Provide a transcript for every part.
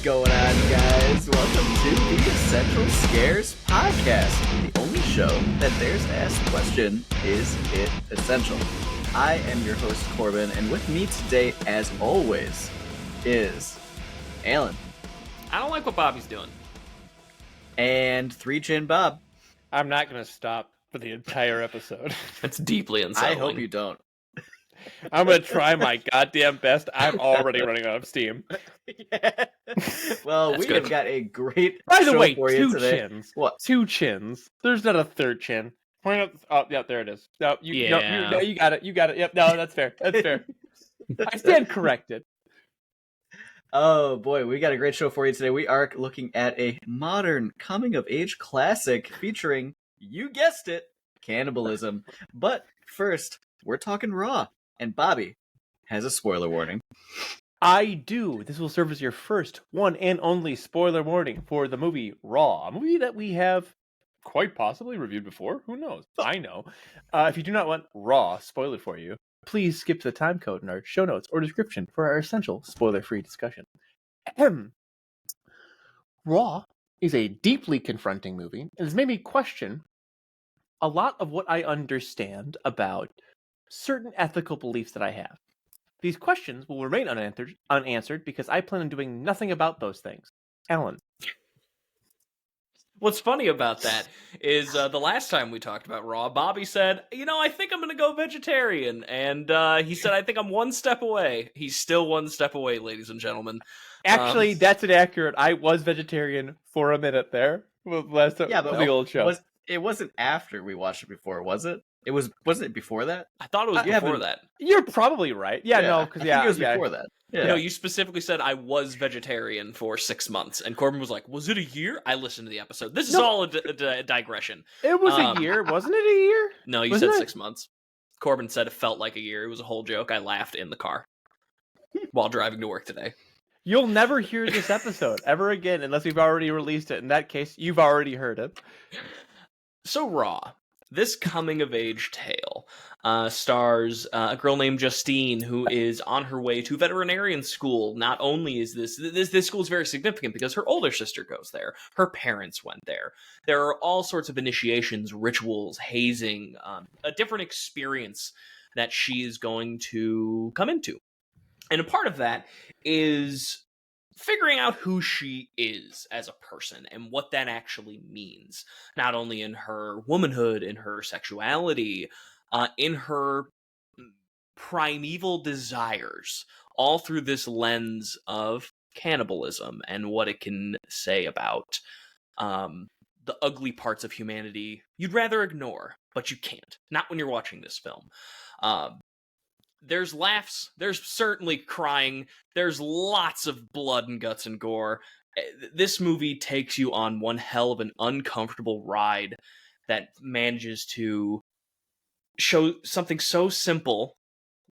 going on, guys? Welcome to the Essential Scares podcast, the only show that dares to ask the question, is it essential? I am your host, Corbin, and with me today, as always, is Alan. I don't like what Bobby's doing. And 3-Chin Bob. I'm not going to stop for the entire episode. That's deeply unsettling. I hope you don't. I'm going to try my goddamn best. I'm already running out of steam. Yeah. Well, That's we good. have got a great By the show way, for you two today. chins. What? Two chins. There's not a third chin. Point out. Oh, yeah, there it is. No, you got it. You got it. Yep. No, that's fair. That's fair. I stand corrected. Oh boy, we got a great show for you today. We are looking at a modern coming-of-age classic featuring, you guessed it, cannibalism. But first, we're talking Raw, and Bobby has a spoiler warning. I do. This will serve as your first one and only spoiler warning for the movie Raw, a movie that we have quite possibly reviewed before. Who knows? I know. If you do not want Raw spoiled for you, please skip the time code in our show notes or description for our essential spoiler-free discussion. Raw is a deeply confronting movie and has made me question a lot of what I understand about certain ethical beliefs that I have. These questions will remain unanswered because I plan on doing nothing about those things. Alan. What's funny about that is the last time we talked about Raw, Bobby said, I think I'm going to go vegetarian. And he said, I think I'm one step away. He's still one step away, ladies and gentlemen. Actually, that's inaccurate. I was vegetarian for a minute there. Last time, the old show. It wasn't after we watched it before, was it? Wasn't it before that? I thought it was before that. You're probably right. Yeah, no, because I think it was before that. Yeah. You specifically said I was vegetarian for 6 months, and Corbin was like, "Was it a year?" I listened to the episode. This is all a digression. It was a year, wasn't it? A year? No, you said 6 months. Corbin said it felt like a year. It was a whole joke. I laughed in the car while driving to work today. You'll never hear this episode ever again unless we've already released it. In that case, you've already heard it. So Raw, this coming-of-age tale, stars a girl named Justine who is on her way to veterinarian school. Not only is this school is very significant because her older sister goes there. Her parents went there. There are all sorts of initiations, rituals, hazing, a different experience that she is going to come into. And a part of that is figuring out who she is as a person and what that actually means, not only in her womanhood, in her sexuality, in her primeval desires, all through this lens of cannibalism and what it can say about the ugly parts of humanity you'd rather ignore, but you can't. Not when you're watching this film. There's laughs, there's certainly crying, there's lots of blood and guts and gore. This movie takes you on one hell of an uncomfortable ride that manages to show something so simple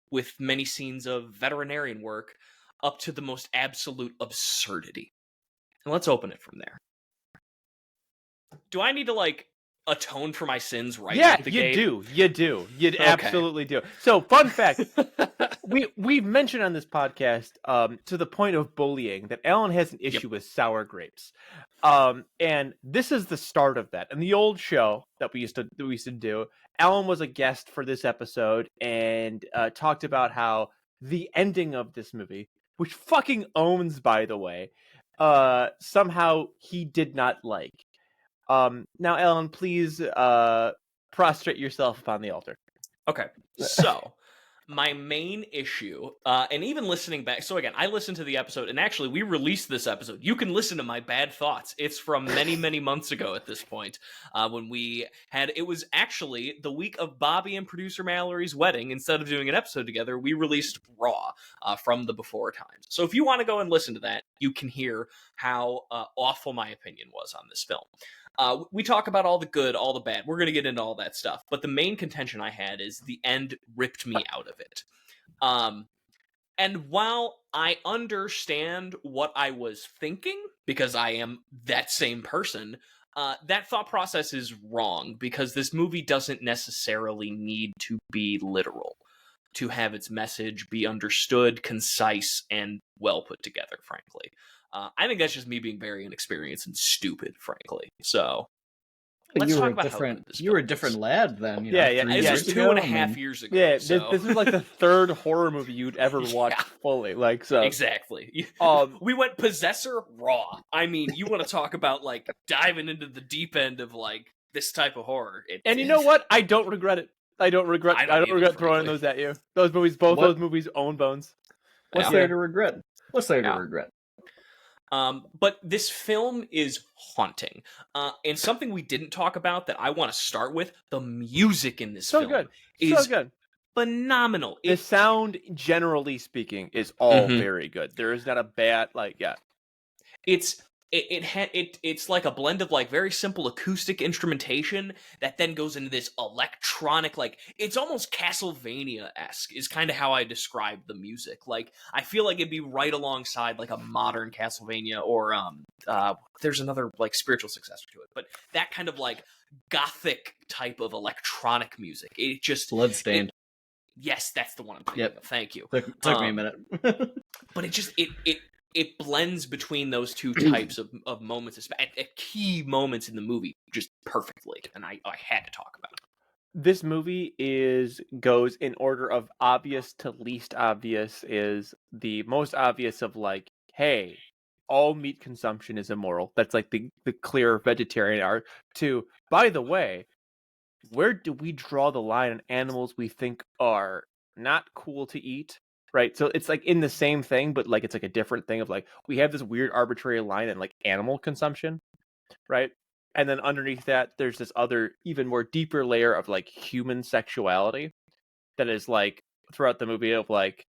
with many scenes of veterinarian work up to the most absolute absurdity. And let's open it from there. Do I need to, atone for my sins right at the gate? You do. You absolutely do. So, fun fact. We've mentioned on this podcast, to the point of bullying, that Alan has an issue with sour grapes. And this is the start of that. In the old show that we used to do, Alan was a guest for this episode and talked about how the ending of this movie, which fucking owns, by the way, somehow he did not like. Now, Alan, please prostrate yourself upon the altar. Okay, so my main issue, and even listening back, so again, I listened to the episode, and actually, we released this episode. You can listen to my bad thoughts. It's from many, many months ago at this point, when it was actually the week of Bobby and producer Mallory's wedding. Instead of doing an episode together, we released Raw from the before times. So if you want to go and listen to that, you can hear how awful my opinion was on this film. We talk about all the good, all the bad. We're going to get into all that stuff. But the main contention I had is the end ripped me out of it. And while I understand what I was thinking, because I am that same person, that thought process is wrong, because this movie doesn't necessarily need to be literal. to have its message be understood, concise, and well put together, frankly. I think that's just me being very inexperienced and stupid, frankly. So let's talk about how good this you were a film different is. lad then. Yeah, know, 3 This years was ago. 2.5 years ago. Yeah, so. this is like the third horror movie you'd ever watch Yeah. fully. Like, so Exactly. We went Possessor raw. I mean, you want to talk about like diving into the deep end of like this type of horror. And you know what? I don't regret it. I don't regret either, throwing those at you. Those movies, those movies own bones. What's there to regret? What's there to regret? But this film is haunting. And something we didn't talk about that I want to start with, the music in this film is phenomenal. The sound, generally speaking, is all very good. There is not a bad, It's like a blend of like very simple acoustic instrumentation that then goes into this electronic, like it's almost Castlevania-esque is kind of how I describe the music. Like I feel like it'd be right alongside like a modern Castlevania or there's another like spiritual successor to it, but that kind of like gothic type of electronic music. It just Bloodstained. Yes, that's the one I'm thinking of. Thank you. Took me a minute. But it blends between those two types of moments at key moments in the movie just perfectly, and I had to talk about it. This movie goes in order of obvious to least obvious. Is the most obvious of like, hey, all meat consumption is immoral. That's like the clear vegetarian art. To, by the way, where do we draw the line on animals we think are not cool to eat? Right, so it's like in the same thing, but like it's like a different thing of like we have this weird arbitrary line in like animal consumption, right? And then underneath that, there's this other even more deeper layer of like human sexuality that is like throughout the movie of like,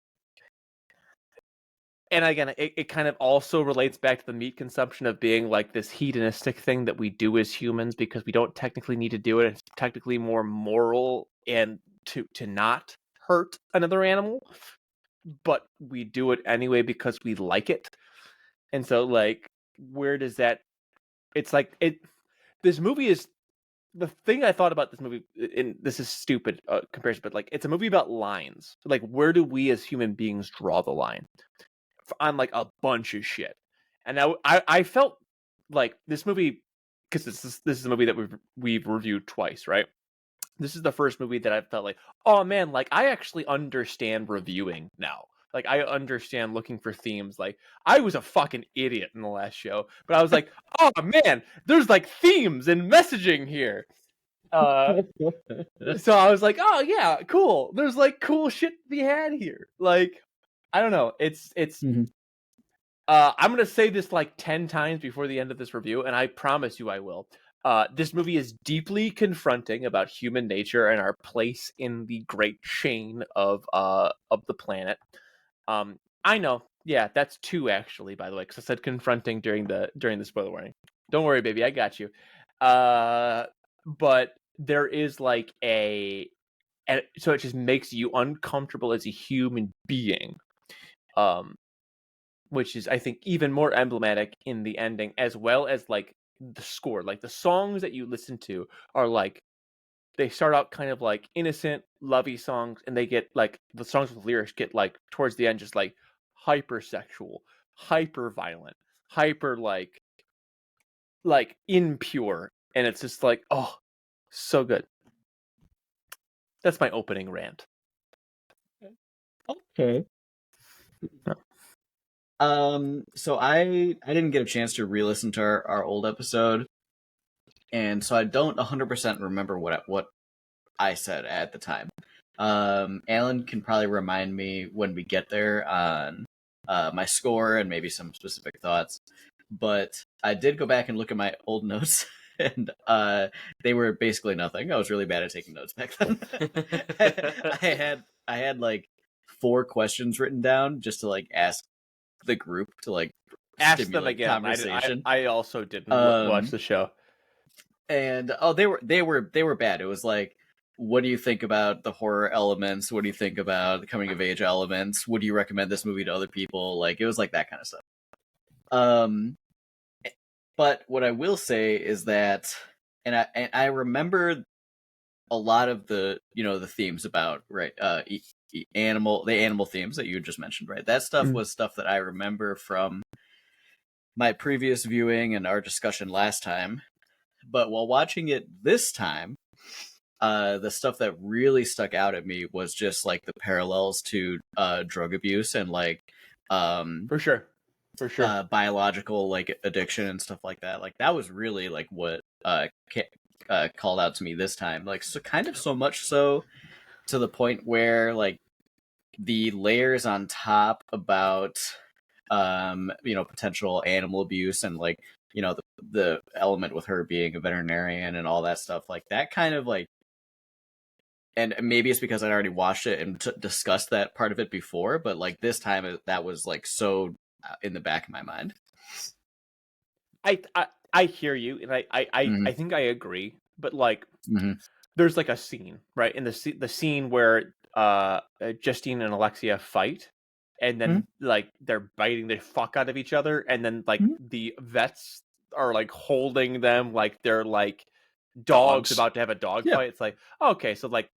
and again, it kind of also relates back to the meat consumption of being like this hedonistic thing that we do as humans because we don't technically need to do it. It's technically more moral and to not hurt another animal, but we do it anyway because we like it. And so like, where does that, it's like this movie is, the thing I thought about this movie, and this is stupid comparison, but like it's a movie about lines. So, like, where do we as human beings draw the line on like a bunch of shit? And I felt like this movie, because this is a movie that we've reviewed twice, right? This is the first movie that I felt like, oh man, like I actually understand reviewing now. Like I understand looking for themes. Like I was a fucking idiot in the last show, but I was like, oh man, there's like themes and messaging here. So I was like, oh yeah, cool. There's like cool shit to be had here. Like, I don't know. It's I'm gonna say this like 10 times before the end of this review, and I promise you I will. This movie is deeply confronting about human nature and our place in the great chain of the planet. I know, yeah, that's 2 actually, by the way, because I said confronting during the spoiler warning. Don't worry, baby, I got you. But there is like and so it just makes you uncomfortable as a human being. Which is, I think, even more emblematic in the ending, as well as like the score. Like the songs that you listen to are like, they start out kind of like innocent, lovey songs, and they get like the songs with lyrics get like towards the end just like hypersexual, hyper violent, hyper like impure, and it's just like, oh, so good. That's my opening rant. Okay. So I didn't get a chance to re-listen to our old episode, and so I don't 100% remember what I said at the time. Alan can probably remind me when we get there on my score and maybe some specific thoughts. But I did go back and look at my old notes, and they were basically nothing. I was really bad at taking notes back then. I had like 4 questions written down just to like ask the group to like ask them again. Conversation. I also didn't watch the show, and they were bad. It was like, what do you think about the horror elements? What do you think about the coming of age elements? Would you recommend this movie to other people? Like, it was like that kind of stuff. But what I will say is that, and I remember a lot of the the themes about the animal themes that you just mentioned, right? That stuff was stuff that I remember from my previous viewing and our discussion last time. But while watching it this time, the stuff that really stuck out at me was just like the parallels to drug abuse and like for sure biological like addiction and stuff like that. Like that was really like what called out to me this time. Like so kind of so much so to the point where like the layers on top about potential animal abuse and like the element with her being a veterinarian and all that stuff, like that kind of like, and maybe it's because I'd already watched it and discussed that part of it before, but like this time that was like so in the back of my mind. I hear you, and I think I agree, but like there's like a scene, right? In the scene where Justine and Alexia fight, and then like they're biting the fuck out of each other, and then like the vets are like holding them like they're like dogs about to have a dog fight. It's like, okay, so like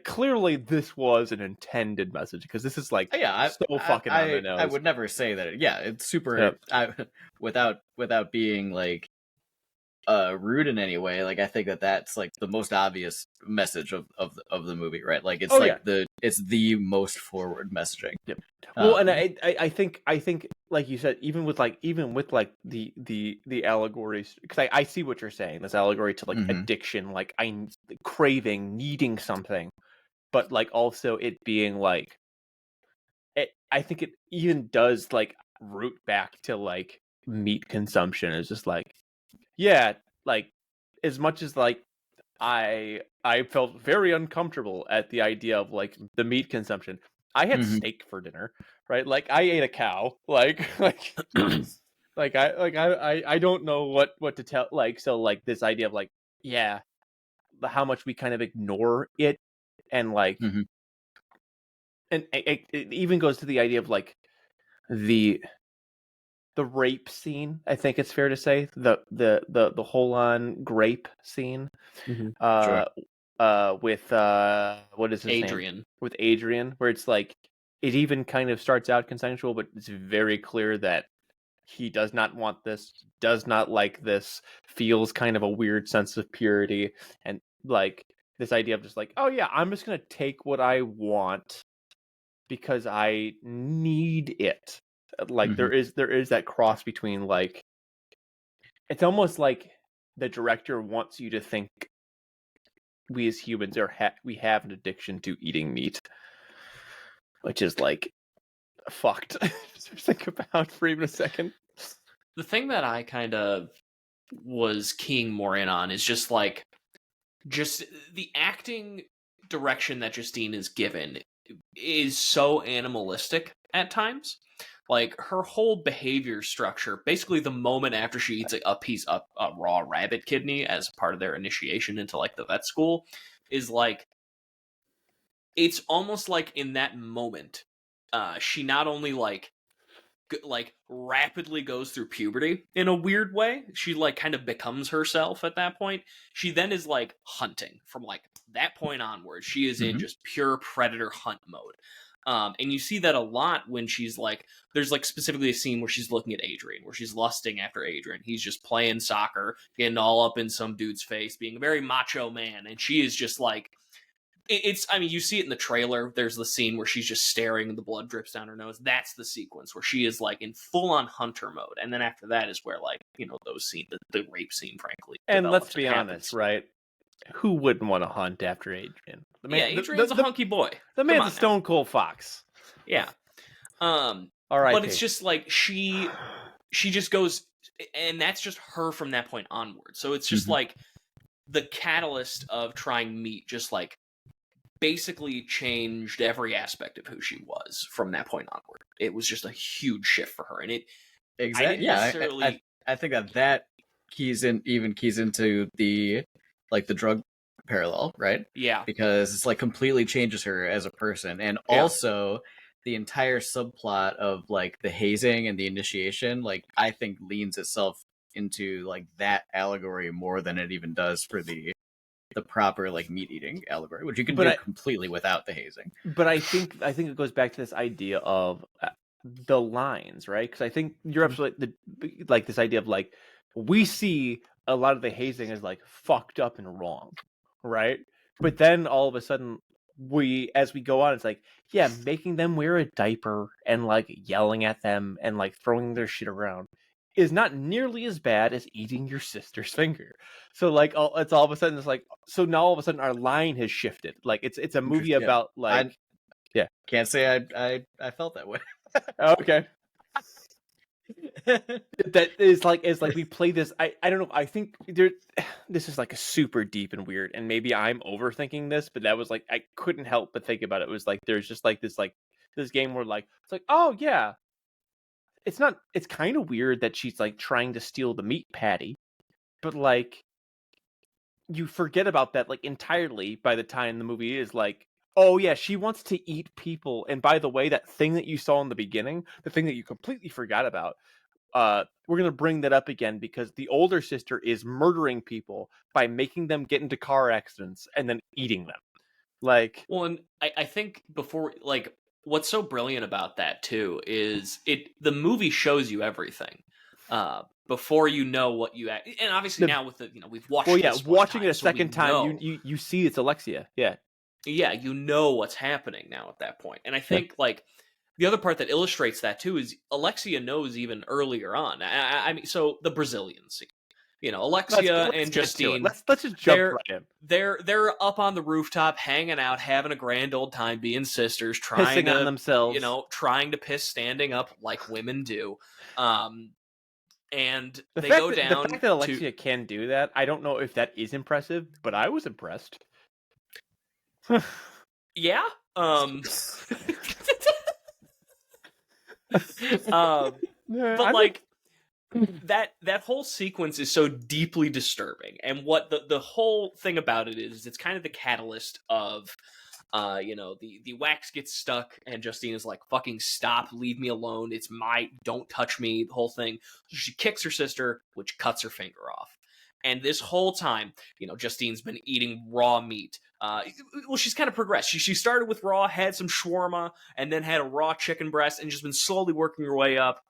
clearly this was an intended message, because this is like fucking on the nose. I would never say that. It's super without being like rude in any way. Like I think that's like the most obvious message of the movie, right? Like it's it's the most forward messaging. Yep. Well, and I think like you said, even with the allegories, because I see what you're saying. This allegory to like addiction, like I'm craving, needing something, but like also it being like, I think it even does like root back to like meat consumption. It's just like, yeah, like as much as like I felt very uncomfortable at the idea of like the meat consumption. I had steak for dinner, right? Like I ate a cow, like I don't know what to tell. Like, so like this idea of like, yeah, how much we kind of ignore it, and like, and it even goes to the idea of like the rape scene. I think it's fair to say the whole on grape scene. Sure. With what is his Adrian. name? With Adrian, where it's like it even kind of starts out consensual, but it's very clear that he does not want this, does not like this, feels kind of a weird sense of purity, and like this idea of just like, oh yeah, I'm just gonna take what I want because I need it. Like there is that cross between like, it's almost like the director wants you to think we as humans we have an addiction to eating meat, which is like fucked. Just think about for even a second. The thing that I kind of was keying more in on is just the acting direction that Justine is given is so animalistic at times. Like her whole behavior structure, basically the moment after she eats a piece of a raw rabbit kidney as part of their initiation into like the vet school, is like, it's almost like in that moment, she not only like rapidly goes through puberty in a weird way. She like kind of becomes herself at that point. She then is like hunting from like that point onward. She is in just pure predator hunt mode. And you see that a lot when she's like, there's like specifically a scene where she's looking at Adrian, where she's lusting after Adrian. He's just playing soccer, getting all up in some dude's face, being a very macho man. And she is just like, I mean, you see it in the trailer. There's the scene where she's just staring and the blood drips down her nose. That's the sequence where she is like in full on hunter mode. And then after that is where like, those scenes, the rape scene, frankly. And let's be honest, right? Who wouldn't want to hunt after Adrian? Adrian's a hunky boy. The man's a stone cold fox. Yeah. All right. But it's just like she just goes, and that's just her from that point onward. So it's just like the catalyst of trying meat just like basically changed every aspect of who she was from that point onward. It was just a huge shift for her, and it exactly. I think that keys into the like the drug parallel, right? Yeah, because it's like completely changes her as a person, and also the entire subplot of like the hazing and the initiation, like I think leans itself into like that allegory more than it even does for the the proper like meat eating allegory, which you can do completely without the hazing. But I think it goes back to this idea of the lines, right? Because I think you're absolutely like this idea of like we see a lot of the hazing as like fucked up and wrong, right? But then all of a sudden as we go on, it's like, yeah, making them wear a diaper and like yelling at them and like throwing their shit around is not nearly as bad as eating your sister's finger. So like it's all of a sudden it's like, so now all of a sudden our line has shifted. Like it's a movie about like can't say I felt that way. Okay. That is like we play this. I don't know. I think this is like a super deep and weird, and maybe I'm overthinking this, but that was like I couldn't help but think about it. It was like there's just like this game where like it's like, oh yeah, it's not. It's kind of weird that she's like trying to steal the meat patty, but like you forget about that like entirely by the time the movie is like, oh yeah, she wants to eat people. And by the way, that thing that you saw in the beginning, the thing that you completely forgot about, we're gonna bring that up again because the older sister is murdering people by making them get into car accidents and then eating them. Like, well, and I think before, like, what's so brilliant about that too is the movie shows you everything. Before you know what you and obviously now with the we've watched watching it a second time you see it's Alexia. Yeah, you know what's happening now at that point. And I think like the other part that illustrates that too is Alexia knows even earlier on. I mean, so the Brazilian scene, Alexia and Justine. Let's just jump right in. They're up on the rooftop, hanging out, having a grand old time, being sisters, pissing on themselves, trying to piss standing up like women do. And they go down. The fact that Alexia can do that, I don't know if that is impressive, but I was impressed. Yeah. But like that whole sequence is so deeply disturbing, and what the whole thing about it is, it's kind of the catalyst of the wax gets stuck and Justine is like, fucking stop, leave me alone, it's don't touch me, the whole thing. So she kicks her sister, which cuts her finger off. And this whole time, Justine's been eating raw meat. Well, she's kind of progressed. She started with raw, had some shawarma, and then had a raw chicken breast, and just been slowly working her way up.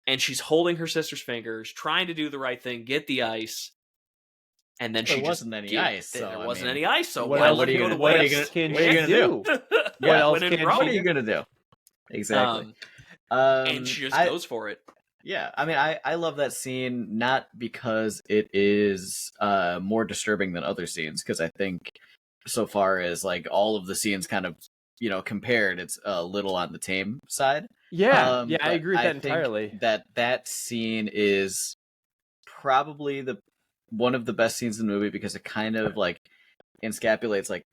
And she's holding her sister's fingers, trying to do the right thing, get the ice. And then there wasn't any ice. There wasn't any ice. So what are you gonna do? What are you gonna do? Exactly. And she just goes for it. Yeah, I mean, I love that scene, not because it is more disturbing than other scenes, because I think so far as like all of the scenes kind of compared, it's a little on the tame side. Yeah, I agree with that entirely. That scene is probably one of the best scenes in the movie, because it kind of like encapsulates like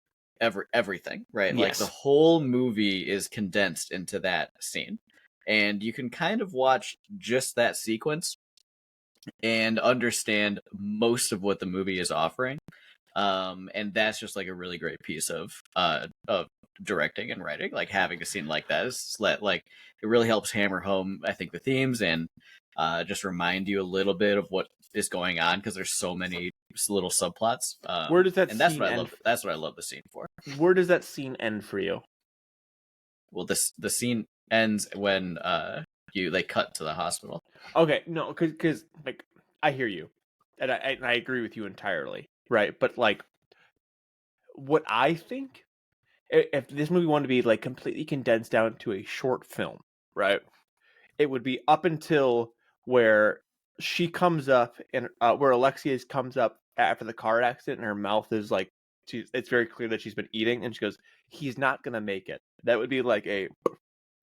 everything, right? Yes. Like the whole movie is condensed into that scene. And you can kind of watch just that sequence and understand most of what the movie is offering. And that's just like a really great piece of directing and writing. Like having a scene like that is like it really helps hammer home, I think, the themes and just remind you a little bit of what is going on, because there's so many little subplots. Where does that and that's what I love. That's what I love the scene for. Where does that scene end for you? Well, the scene ends when they cut to the hospital. Okay, no, because like I hear you, and I agree with you entirely, right? But like, what I think, if this movie wanted to be like completely condensed down to a short film, right, it would be up until where she comes up and where Alexia comes up after the car accident, and her mouth is like, it's very clear that she's been eating, and she goes, "He's not gonna make it." That would be like a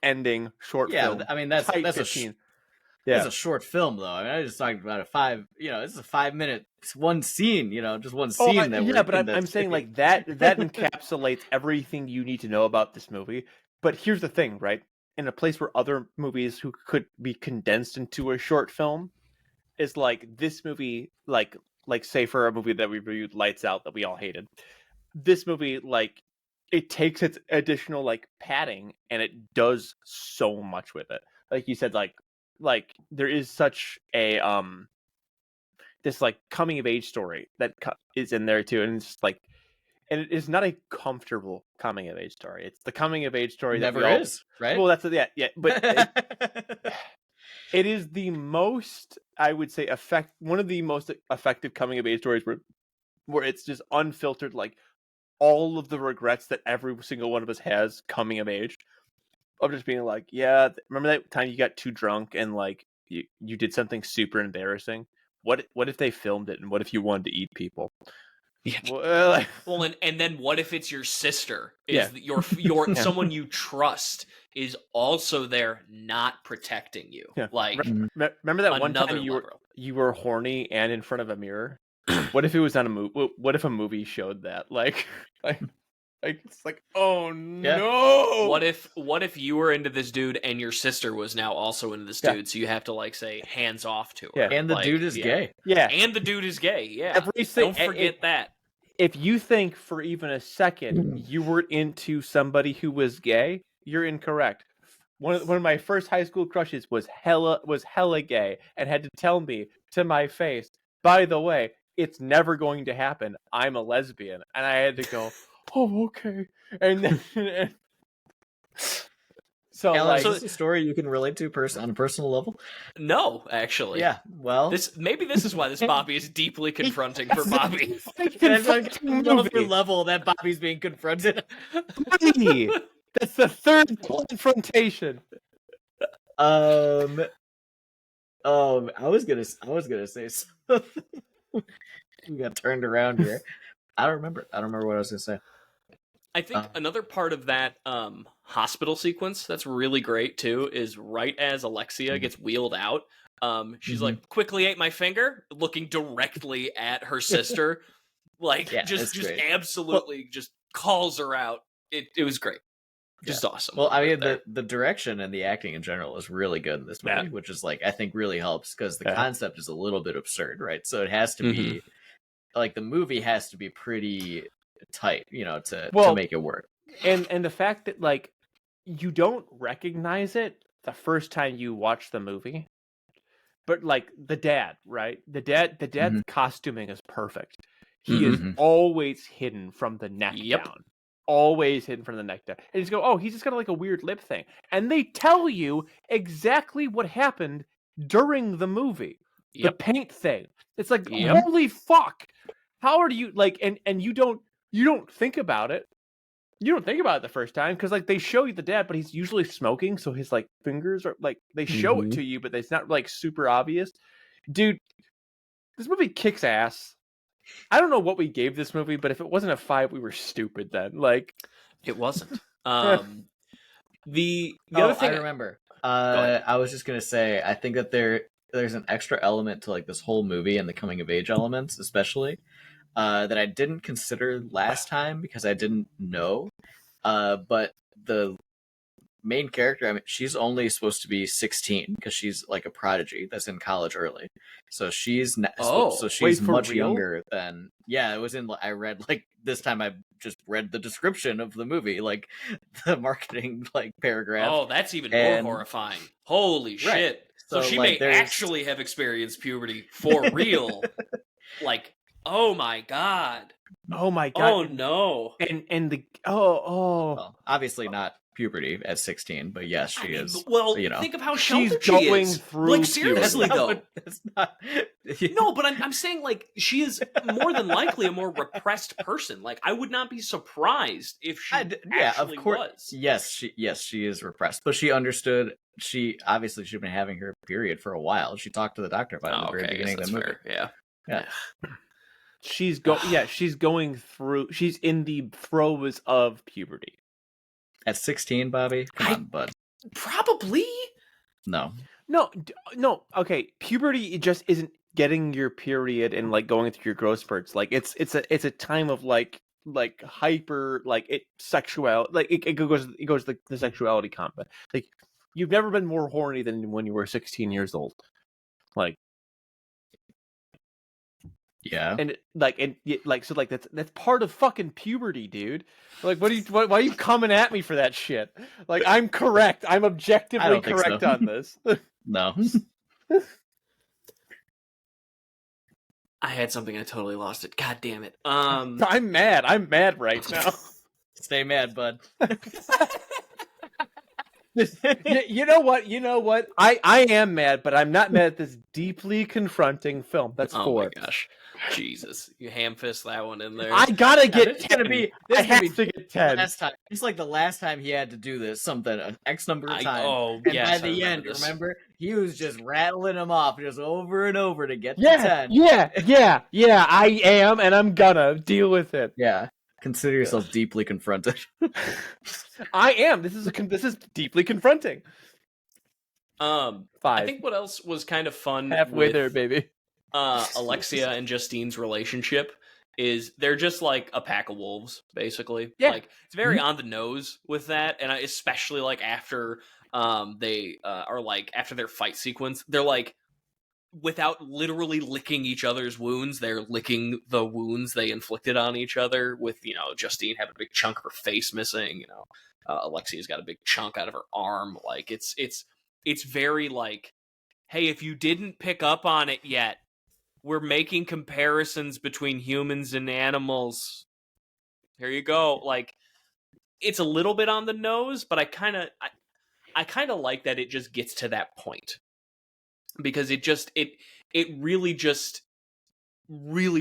ending short film. I mean that's a short film though. I mean, I just talked about this is a 5 minute one scene, just one scene. But I'm saying like that encapsulates everything you need to know about this movie. But here's the thing, right? In a place where other movies who could be condensed into a short film is like this movie, like say for a movie that we reviewed, Lights Out, that we all hated. This movie, like, it takes its additional like padding and it does so much with it. Like you said, like there is such a this like coming of age story that is in there too, and it's just like, and it is not a comfortable coming of age story. It's the coming of age story Never that we all, is, right? well, that's yeah, but it is the most, I would say, one of the most effective coming of age stories where it's just unfiltered, like all of the regrets that every single one of us has coming of age, of just being like, yeah, remember that time you got too drunk and like you did something super embarrassing? What if they filmed it, and what if you wanted to eat people? Yeah. Well, and then what if it's your sister? Yeah. Your Yeah. someone you trust is also there, not protecting you. Yeah. Like, remember that one time level. you were horny and in front of a mirror? What if it was on a movie? What if a movie showed that? Like it's like, oh no! What if you were into this dude and your sister was now also into this dude? So you have to like say hands off to her. Yeah. And the dude is gay. Yeah, and the dude is gay. Yeah, don't forget that. If you think for even a second you were into somebody who was gay, you're incorrect. One of my first high school crushes was hella gay and had to tell me to my face, by the way, it's never going to happen. I'm a lesbian. And I had to go, oh, okay. And then so Alan, like, is this a story you can relate to on a personal level? No, actually. Yeah, well, this is why this Bobby is deeply confronting for Bobby. That's like another level that Bobby's being confronted. Bobby! That's the third confrontation. I was gonna say something. We got turned around here. I don't remember what I was gonna say. I think another part of that hospital sequence that's really great too is right as Alexia gets wheeled out, she's like, quickly ate my finger, looking directly at her sister, like just absolutely just calls her out. It was great. Just awesome. Well, I mean, the direction and the acting in general is really good in this movie, which is like, I think really helps because the concept is a little bit absurd, right? So it has to be like, the movie has to be pretty tight, to make it work. And the fact that like you don't recognize it the first time you watch the movie, but like the dad, right? The dad's costuming is perfect. He is always hidden from the neck down. Always hidden from the neck down. And you just go, oh, he's just got like a weird lip thing. And they tell you exactly what happened during the movie. The paint thing. It's like, holy fuck. How are you like, and you don't think about it. You don't think about it the first time because like they show you the dad, but he's usually smoking, so his like fingers are like, they show it to you, but it's not like super obvious. Dude, this movie kicks ass. I don't know what we gave this movie, but if it wasn't a 5, we were stupid then. Like, it wasn't. The other thing I remember. I was just gonna say, I think that there's an extra element to like this whole movie and the coming of age elements, especially. That I didn't consider last time because I didn't know. But the main character, I mean, she's only supposed to be 16 because she's like a prodigy that's in college early. So she's she's much younger than. Yeah, it was in. I read like this time. I just read the description of the movie, like the marketing like paragraph. Oh, that's even more horrifying. Holy shit! So she like, may actually have experienced puberty for real. Like. Oh my god! Oh my god! Oh no! And the well, obviously not puberty at 16, but yes, she is. Well, think of how she's sheltered going she is. through. Like seriously though, that's not. No, but I'm saying like she is more than likely a more repressed person. Like I would not be surprised if she actually of course. was. Yes, she is repressed, but she understood. She'd been having her period for a while. She talked to the doctor about it at the very beginning of the movie. Fair. Yeah. She's going through. She's in the throes of puberty. At 16, Bobby? Come on, bud. Probably. No. Okay, puberty just isn't getting your period and like going through your growth spurts. Like it's a time of like hyper sexual. Like it goes the sexuality combat. Like you've never been more horny than when you were 16 years old. Like. Yeah, and that's part of fucking puberty, dude. Like, why are you coming at me for that shit? Like, I'm correct. I'm objectively correct on this. No. I had something, I totally lost it. God damn it. I'm mad. I'm mad right now. Stay mad, bud. You know what? You know what? I am mad, but I'm not mad at this deeply confronting film. That's Oh 4. my gosh. Jesus. You ham fist that one in there. I gotta get this is 10. gonna be I this is gonna have be to get 10. last time. It's like the last time he had to do this something an X number of times. Oh, and yes, by I the end, this. remember, he was just rattling them off just over and over to get to 10. Yeah. I am, and I'm gonna deal with it. Yeah. Consider yourself deeply confronted. I am. This is deeply confronting. 5. I think what else was kind of fun Halfway there, baby. Alexia and Justine's relationship is they're just like a pack of wolves, basically. Yeah. Like it's very on the nose with that, and especially like after they are like after their fight sequence, they're like without literally licking each other's wounds, they're licking the wounds they inflicted on each other. With Justine having a big chunk of her face missing, Alexia's got a big chunk out of her arm. Like it's very like, hey, if you didn't pick up on it yet, we're making comparisons between humans and animals. Here you go. Like, it's a little bit on the nose, but I kind of like that it just gets to that point, because it really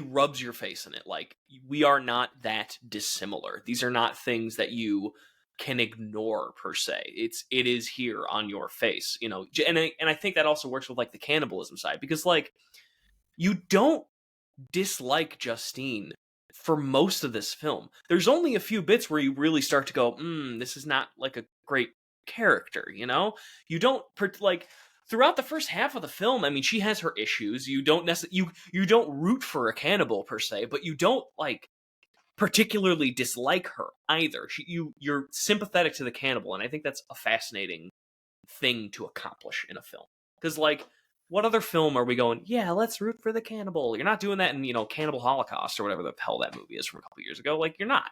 rubs your face in it. Like, we are not that dissimilar. These are not things that you can ignore per se. It is here on your face, and I think that also works with like the cannibalism side, because like you don't dislike Justine for most of this film. There's only a few bits where you really start to go, this is not like a great character, You don't like throughout the first half of the film. I mean, she has her issues. You don't you don't root for a cannibal per se, but you don't like particularly dislike her either. You're sympathetic to the cannibal, and I think that's a fascinating thing to accomplish in a film. Because like, what other film are we going, yeah, let's root for the cannibal? You're not doing that in, Cannibal Holocaust or whatever the hell that movie is from a couple years ago. Like, you're not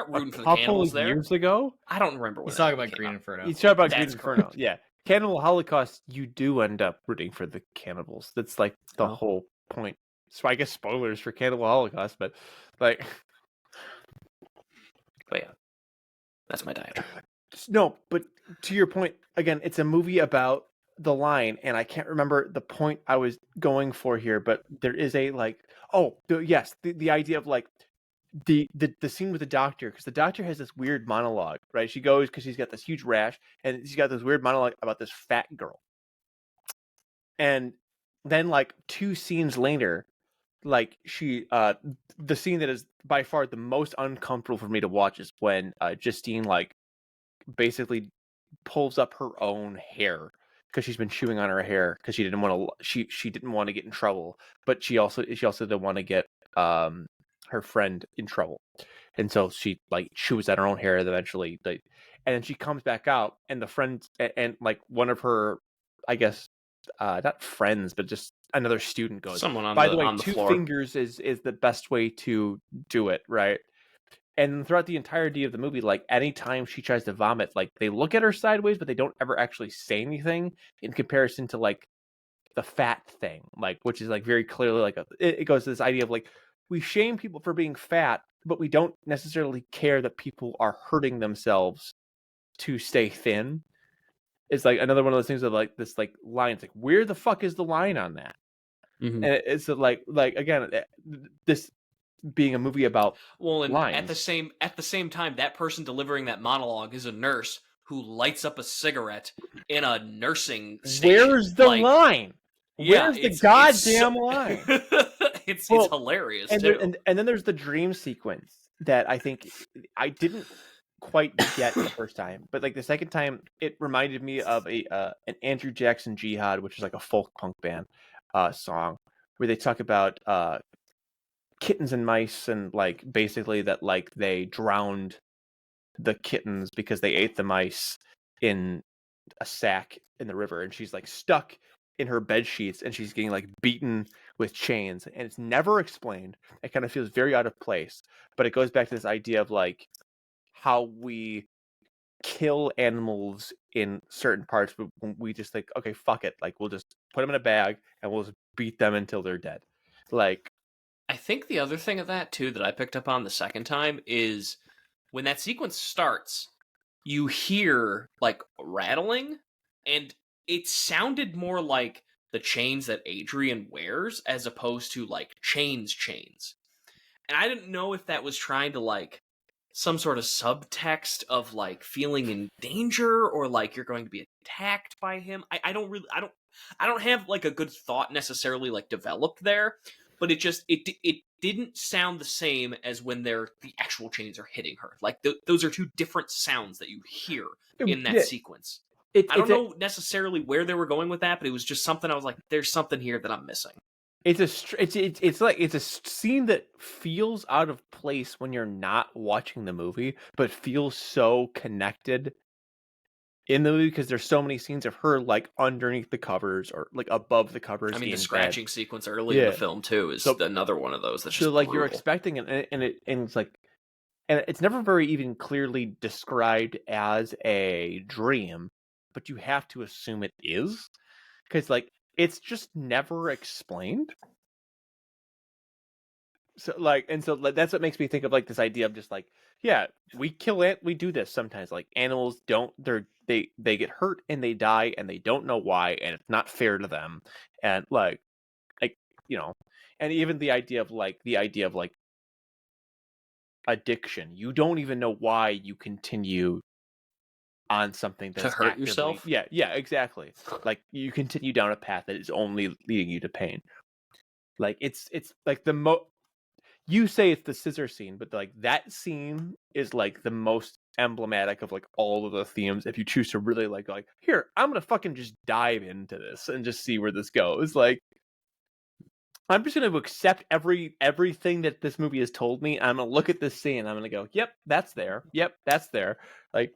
rooting for the cannibals there. Years ago? I don't remember when He's talking about Green Inferno. He's talking about Green That's Inferno. correct. Yeah. Cannibal Holocaust, you do end up rooting for the cannibals. That's like the whole point. So I guess spoilers for Cannibal Holocaust, but like... But yeah, that's my diatribe. No, but to your point, again, it's a movie about the line, and I can't remember the point I was going for here, but there is a like, the idea of like the scene with the doctor, because the doctor has this weird monologue, right? She goes because she's got this huge rash, and she's got this weird monologue about this fat girl, and then like 2 scenes later, like she the scene that is by far the most uncomfortable for me to watch is when Justine like basically pulls up her own hair because she's been chewing on her hair because she didn't want to she didn't want to get in trouble, but she also didn't want to get her friend in trouble, and so she like chews at her own hair eventually, and then she comes back out, and the friend and like one of her, I guess not friends, but just another student goes, someone on by the way, on the 2 floor. fingers is the best way to do it, right? And throughout the entirety of the movie, like anytime she tries to vomit, like they look at her sideways, but they don't ever actually say anything in comparison to like the fat thing, like, which is like very clearly like it goes to this idea of like, we shame people for being fat, but we don't necessarily care that people are hurting themselves to stay thin. It's like another one of those things of like this like line. It's like, where the fuck is the line on that? Mm-hmm. And it's like again, this being a movie about and lines. at the same time, that person delivering that monologue is a nurse who lights up a cigarette in a nursing station. Where's the line? Where's the goddamn line? It's hilarious too. And then there's the dream sequence that I think I didn't quite get the first time, but like the second time, it reminded me of an Andrew Jackson Jihad, which is like a folk punk band song, where they talk about kittens and mice, and like basically that like they drowned the kittens because they ate the mice in a sack in the river, and she's like stuck in her bed sheets, and she's getting like beaten with chains, and it's never explained. It kind of feels very out of place, but it goes back to this idea of like how we kill animals in certain parts, but we just like, okay, fuck it, like we'll just put them in a bag and we'll just beat them until they're dead. Like I think the other thing of that too that I picked up on the second time is when that sequence starts, you hear like rattling, and it sounded more like the chains that Adrian wears as opposed to like chains. And I didn't know if that was trying to like some sort of subtext of like feeling in danger or like you're going to be attacked by him. I don't have like a good thought necessarily like developed there, but it didn't sound the same as when the actual chains are hitting her. Like those are two different sounds that you hear in that sequence. I don't know necessarily where they were going with that, but it was just something I was like, there's something here that I'm missing. It's a scene that feels out of place when you're not watching the movie, but feels so connected in the movie because there's so many scenes of her like underneath the covers or like above the covers. I mean, the scratching sequence early in the film too is another one of those that's just like brutal. You're expecting it, and it's like, and it's never very even clearly described as a dream, but you have to assume it is because like it's just never explained. So that's what makes me think of like this idea of just like, yeah, we kill it, we do this sometimes. Like animals they get hurt and they die and they don't know why, and it's not fair to them. And like and even the idea of like addiction. You don't even know why you continue on something that's to hurt yourself. Yeah, exactly. Like you continue down a path that is only leading you to pain. Like it's like you say it's the scissor scene, but like that scene is like the most emblematic of like all of the themes. If you choose to really like here, I'm gonna fucking just dive into this and just see where this goes. Like I'm just gonna accept everything that this movie has told me. I'm gonna look at this scene and I'm gonna go, yep, that's there. Yep, that's there. Like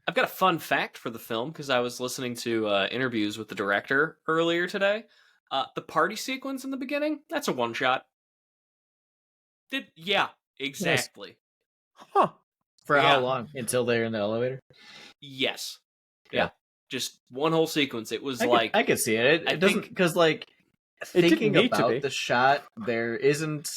I've got a fun fact for the film because I was listening to interviews with the director earlier today. The party sequence in the beginning, that's a one shot. Yeah, exactly. Nice. Huh. For how long? Until they're in the elevator? Yes. Yeah. Just one whole sequence. It was I could see it. It doesn't, because like thinking about the shot, there isn't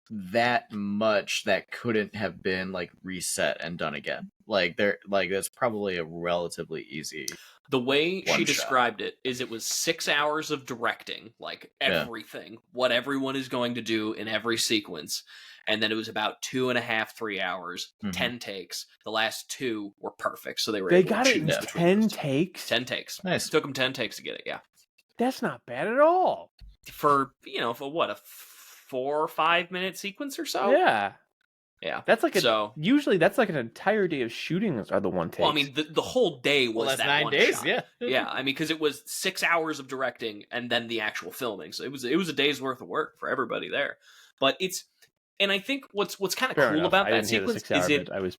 that much that couldn't have been like reset and done again. Like that's probably a relatively easy. The way she described it is it was 6 hours of directing, like everything, what everyone is going to do in every sequence. And then it was about 2.5, 3 hours, 10 takes. The last 2 were perfect. So they got it in 10 takes? 10 takes. Nice. It took them 10 takes to get it, yeah. That's not bad at all. For what, a 4 or 5 minute sequence or so? Yeah. Yeah, that's like usually that's like an entire day of shooting are the one takes. Well, I mean, the whole day was that's that 9 one days, shot. Yeah. Yeah, I mean, because it was 6 hours of directing and then the actual filming, so it was a day's worth of work for everybody there. But and I think what's kind of cool about that sequence is I was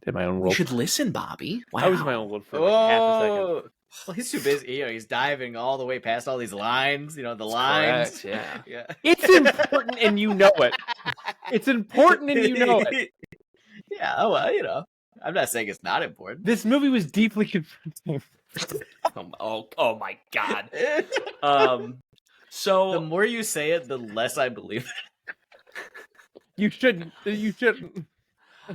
in my own world. You should listen, Bobby. Wow. I was in my own world for like half a second. Well, he's too busy. He's diving all the way past all these lines. The lines. Correct, yeah. It's important, and you know it. It's important, and you know it. Yeah. Well, I'm not saying it's not important. This movie was deeply confronting. oh my God. So the more you say it, the less I believe it. You shouldn't.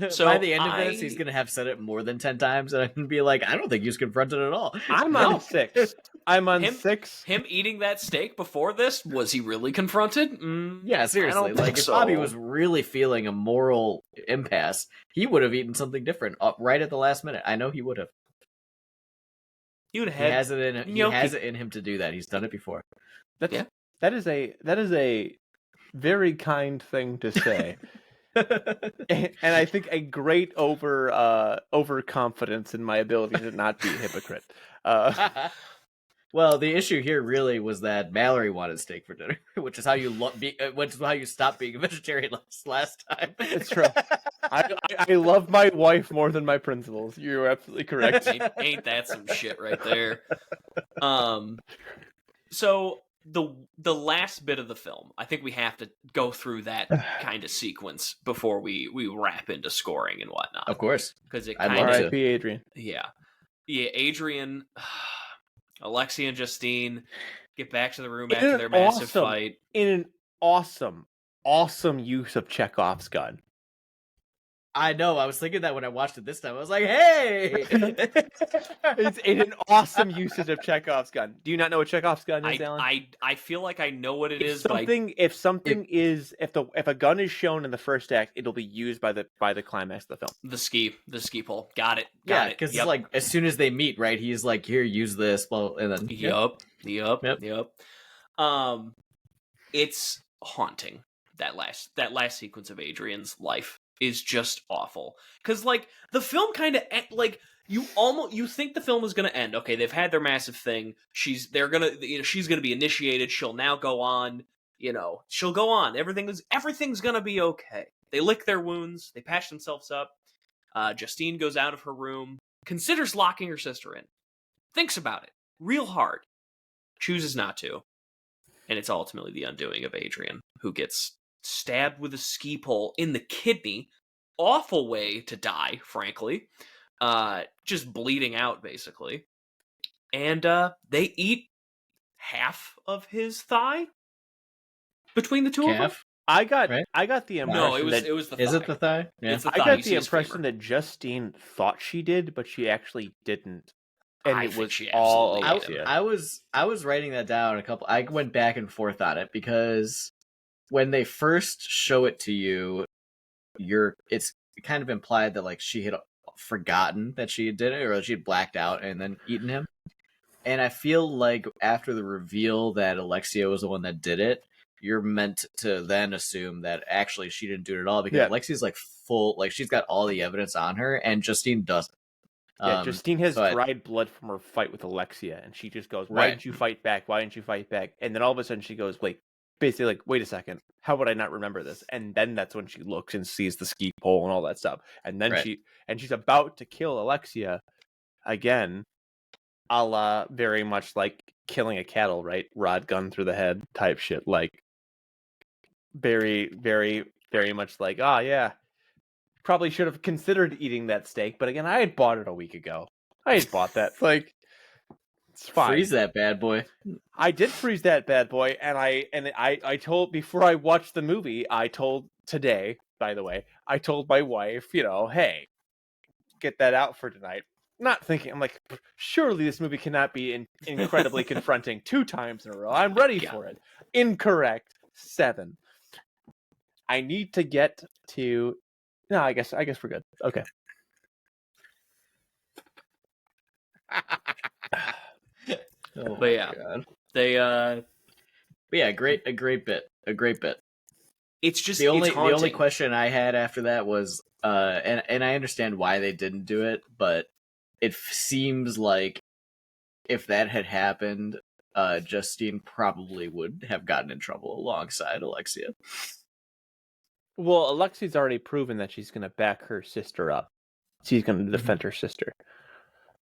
So by the end of this, he's gonna have said it more than 10 times, and I can be like, I don't think he was confronted at all. I'm on 6. I'm on 6. Him eating that steak before this, was he really confronted? Yeah, seriously. Like if Bobby was really feeling a moral impasse, he would have eaten something different right at the last minute. I know he would have. He has it in him. He has it in him to do that. He's done it before. That is a very kind thing to say. And I think a great overconfidence in my ability to not be a hypocrite. Well, the issue here really was that Mallory wanted steak for dinner, which is how you stopped being a vegetarian last time. It's true. I love my wife more than my principles. You're absolutely correct. Ain't that some shit right there? So the last bit of the film, I think we have to go through that kind of sequence before we wrap into scoring and whatnot. Of course, because it kind of R.I.P. Adrian. Yeah, Adrian, Alexia, and Justine get back to the room after their massive fight in an awesome awesome use of Chekhov's gun. I know. I was thinking that when I watched it this time. I was like, "Hey!" It's an awesome usage of Chekhov's gun. Do you not know what Chekhov's gun is, Alan? I feel like I know what it is. If a gun is shown in the first act, it'll be used by the climax of the film. The ski pole. Got it. Yeah, because like as soon as they meet, right? He's like, "Here, use this." Well, and then Yep. It's haunting. That last sequence of Adrian's life is just awful, because like the film kind of like you think the film is going to end. Okay, they've had their massive thing. She's going to be initiated. She'll now go on. She'll go on. Everything's going to be okay. They lick their wounds. They patch themselves up. Justine goes out of her room, considers locking her sister in, thinks about it real hard, chooses not to, and it's ultimately the undoing of Adrian, who gets stabbed with a ski pole in the kidney. Awful way to die, frankly. Just bleeding out, basically. And they eat half of his thigh between the two of them. I got the impression. No, it was the thigh. Is it the thigh? Yeah. It's the thigh. I got the impression that Justine thought she did, but she actually didn't. And it was all Alexia. I was writing that down I went back and forth on it, because when they first show it to you, it's kind of implied that like she had forgotten that she did it, or she had blacked out and then eaten him. And I feel like after the reveal that Alexia was the one that did it, you're meant to then assume that actually she didn't do it at all, because Alexia's like full, like she's got all the evidence on her, and Justine doesn't. Yeah, Justine has dried blood from her fight with Alexia, and she just goes, "Why didn't you fight back? Why didn't you fight back?" And then all of a sudden she goes, "Wait." Basically, like, wait a second, how would I not remember this? And then that's when she looks and sees the ski pole and all that stuff. And then she's about to kill Alexia again, a la very much like killing a cattle, right? Rod gun through the head type shit. Like, very, very, very much like, yeah, probably should have considered eating that steak. But again, I had bought it a week ago. I had bought that. Like, it's fine. Freeze that bad boy. I did freeze that bad boy, and I told, before I watched the movie, I told today, by the way, I told my wife, hey, get that out for tonight. Not thinking, I'm like, surely this movie cannot be incredibly confronting 2 times in a row. I'm ready for it. Incorrect. 7. I need to get to. No, I guess we're good. Okay. But yeah, God. they But yeah, a great bit. It's just the only question I had after that was, and I understand why they didn't do it, but it seems like if that had happened, Justine probably would have gotten in trouble alongside Alexia. Well, Alexia's already proven that she's going to back her sister up. She's going to defend her sister.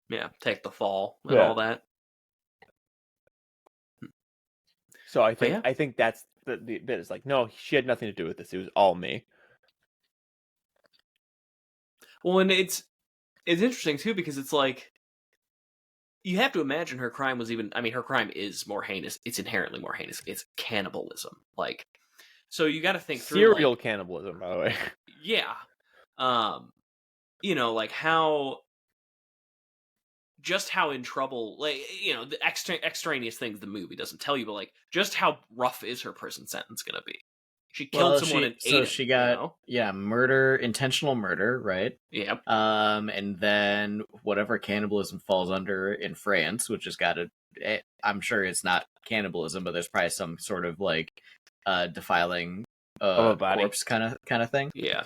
Yeah, take the fall and all that. So I think that's the bit. Is like, no, she had nothing to do with this. It was all me. Well, and it's interesting too, because it's like, you have to imagine her crime was her crime is more heinous. It's inherently more heinous. It's cannibalism. Like, so you got to think through serial cannibalism, by the way. Yeah. Like how in trouble, like, the extraneous things the movie doesn't tell you, but like just how rough is her prison sentence going to be? She killed someone and ate him. So she got murder, intentional murder, right? Yep. And then whatever cannibalism falls under in France, which has got I'm sure it's not cannibalism, but there's probably some sort of like defiling a body corpse kind of thing. Yeah.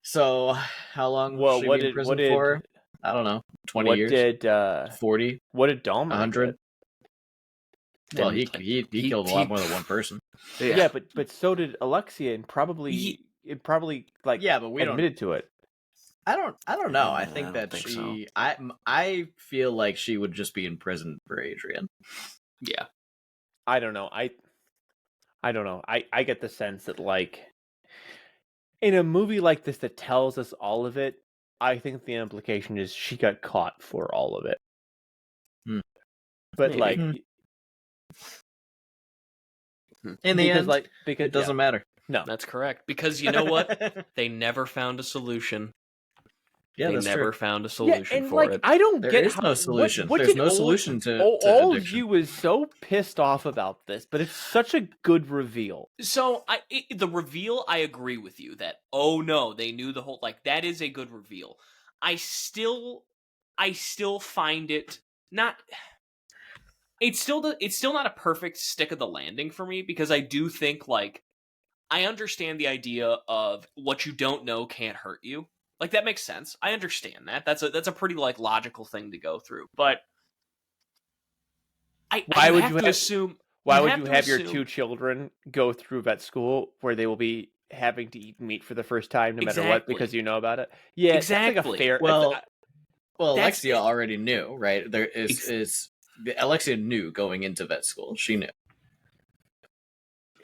So how long was she in prison for? I don't know. 20 years. 40. What did Dahmer 100. Well, he killed a lot more than one person. Yeah, but so did Alexia, and probably like but we admitted to it. I don't know. I think that so. I feel like she would just be in prison for Adrian. Yeah. I don't know. I don't know. I get the sense that, like, in a movie like this that tells us all of it, I think the implication is she got caught for all of it. But maybe. In the end, because it doesn't matter. No, that's correct. Because you know what? They never found a solution. Yeah, they never found a solution and for it. I don't There get is how no solution. What There's did no solution to all of addiction. you is so pissed off about this, but it's such a good reveal. So the reveal, I agree with you that, oh no, they knew the whole, like, that is a good reveal. I still find it not. It's still not a perfect stick of the landing for me, because I do think, like, I understand the idea of what you don't know can't hurt you. Like, that makes sense. I understand that. That's a pretty, like, logical thing to go through. But why would you have your two children go through vet school where they will be having to eat meat for the first time, no matter what, because you know about it? Yeah, exactly. That's like a fair. Well, Alexia already knew, right? There is Alexia knew going into vet school. She knew.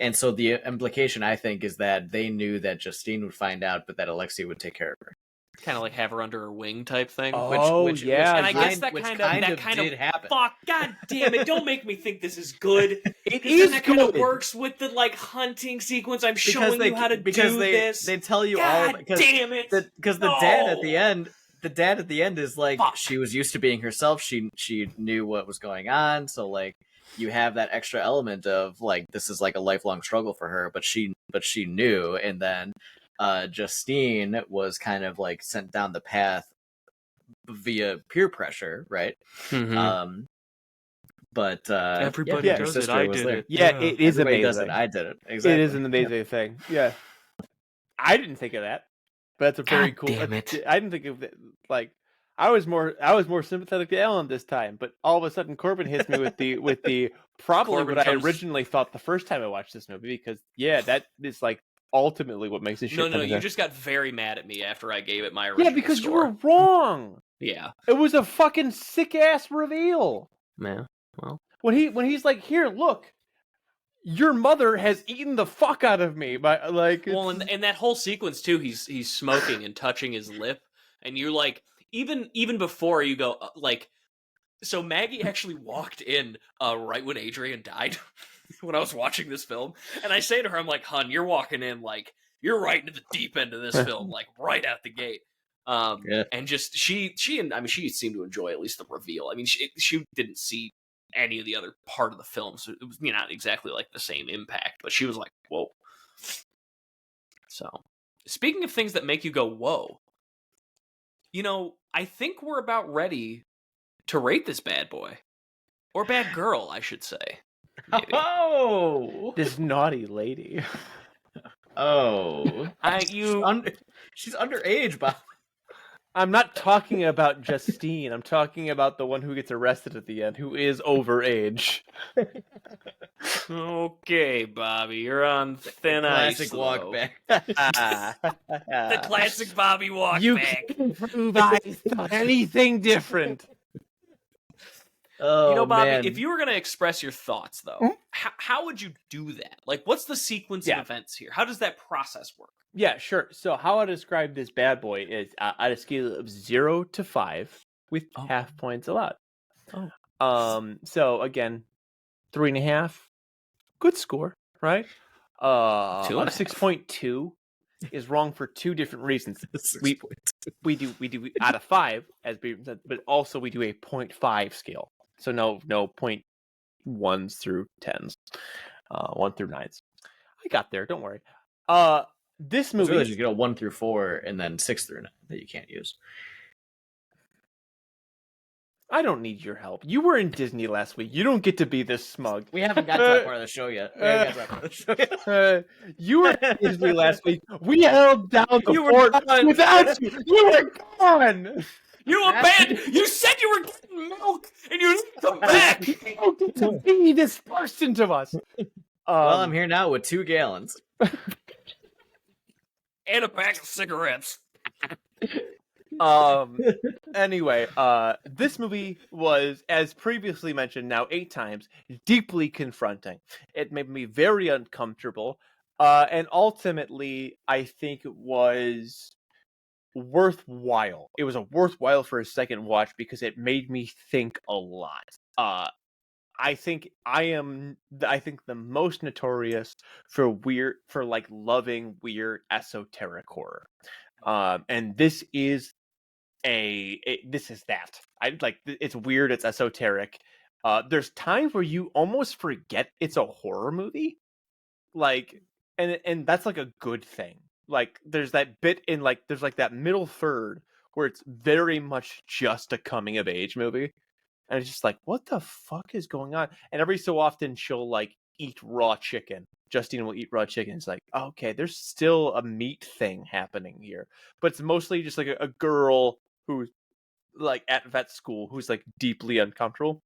And so the implication, I think, is that they knew that Justine would find out, but that Alexia would take care of her. Kind of like have her under her wing type thing. Which and I guess that kind of did happen. Fuck, god damn it! Don't make me think this is good. It is that good. Kind of works with the, like, hunting sequence. I'm showing you how to do this. They tell you god all. Because, damn it! Because the dad at the end, is like, fuck. She was used to being herself. She knew what was going on. So, like, you have that extra element of, like, this is like a lifelong struggle for her, but she knew, and then Justine was kind of, like, sent down the path via peer pressure, right? Mm-hmm. But everybody does it. I did it. Yeah, it is everybody amazing. Does it. I did it. Exactly. It is an amazing thing. Yeah, I didn't think of that, but that's a very cool. Damn it. I didn't think of it. Like, I was more sympathetic to Ellen this time, but all of a sudden Corbin hits me with the probably what I originally thought the first time I watched this movie, because that is, like, ultimately what makes this shit. No, you just got very mad at me after I gave it my original because score. You were wrong. Yeah. It was a fucking sick ass reveal. Man, well, when he's like, here, look, your mother has eaten the fuck out of me by, like, well, and that whole sequence too, he's smoking and touching his lip, and you're like, even before you go, like, so Maggie actually walked in right when Adrian died. When I was watching this film, and I say to her, I'm like, "Hun, you're walking in, like, you're right into the deep end of this film, like, right out the gate." And just she seemed to enjoy at least the reveal. I mean, she didn't see any of the other part of the film, so it was, not exactly like the same impact, but she was like, "Whoa." So, speaking of things that make you go, "Whoa," I think we're about ready to rate this bad boy, or bad girl, I should say. Maybe. Oh, this naughty lady. Oh, she's underage, Bob. I'm not talking about Justine. I'm talking about the one who gets arrested at the end, who is overage. Okay, Bobby, you're on thin ice. Classic walk back. The classic Bobby walk back. You can't prove I thought anything different. Oh, Bobby, man. if you were going to express your thoughts, though, how would you do that? Like, what's the sequence of events here? How does that process work? Yeah, sure. So how I describe this bad boy is at a scale of 0 to 5 with half points allowed. So again, 3.5, good score, right? 6.2 is wrong for two different reasons. We do out of 5, as we said, but also we do a 0.5 scale. So no 0.1s through 10s, 1 through 9s. I got there. Don't worry. This movie, really, you get a 1 through 4 and then 6 through 9 that you can't use. I don't need your help. You were in Disney last week. You don't get to be this smug. We haven't got to that part of the show yet. You were in Disney last week. We held down the fort without you. You were gone. You abandoned. You said you were getting milk, and you didn't come back. You don't get to be this person to us. Well, I'm here now with 2 gallons. And a pack of cigarettes. Anyway, this movie was, as previously mentioned now 8 times, deeply confronting. It made me very uncomfortable. And ultimately, I think it was worthwhile. It was worthwhile for a second watch because it made me think a lot. I think the most notorious for loving weird esoteric horror. And this is that. It's weird, it's esoteric. There's times where you almost forget it's a horror movie. And that's like a good thing. Like there's that bit in there's that middle third where it's very much just a coming of age movie. And it's just like, what the fuck is going on? And every so often she'll eat raw chicken. Justine will eat raw chicken. It's like, okay, there's still a meat thing happening here. But it's mostly just like a girl who's at vet school who's deeply uncomfortable.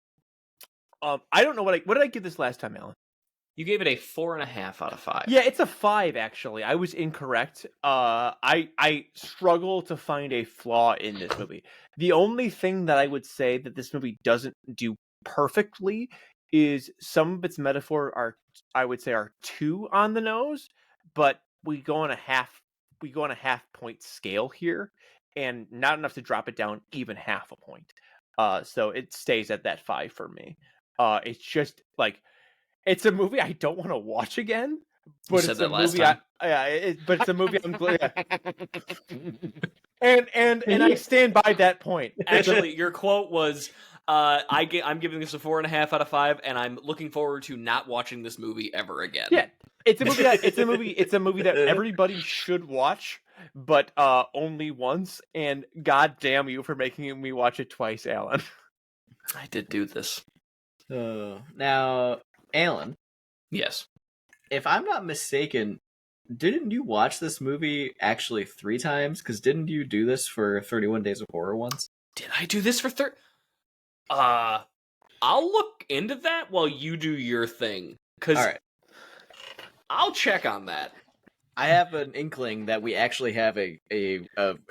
I don't know what did I give this last time, Alan? You gave it a 4.5 out of 5. Yeah, it's a 5 actually. I was incorrect. I struggle to find a flaw in this movie. The only thing that I would say that this movie doesn't do perfectly is some of its metaphor are too on the nose, but we go on a half point scale here, and not enough to drop it down even half a point. So it stays at that 5 for me. It's just it's a movie I don't want to watch again, but it's a movie but it's a movie I'm glad. And I stand by that point. Actually, your quote was, "I'm giving this a 4.5 out of 5, and I'm looking forward to not watching this movie ever again." Yeah, it's a movie that everybody should watch, but only once. And god damn you for making me watch it twice, Alan. I did do this. Now, Alan. Yes. If I'm not mistaken, didn't you watch this movie actually 3 times? Because didn't you do this for 31 Days of Horror once? Did I do this for I'll look into that while you do your thing. Because all right. I'll check on that. I have an inkling that we actually have a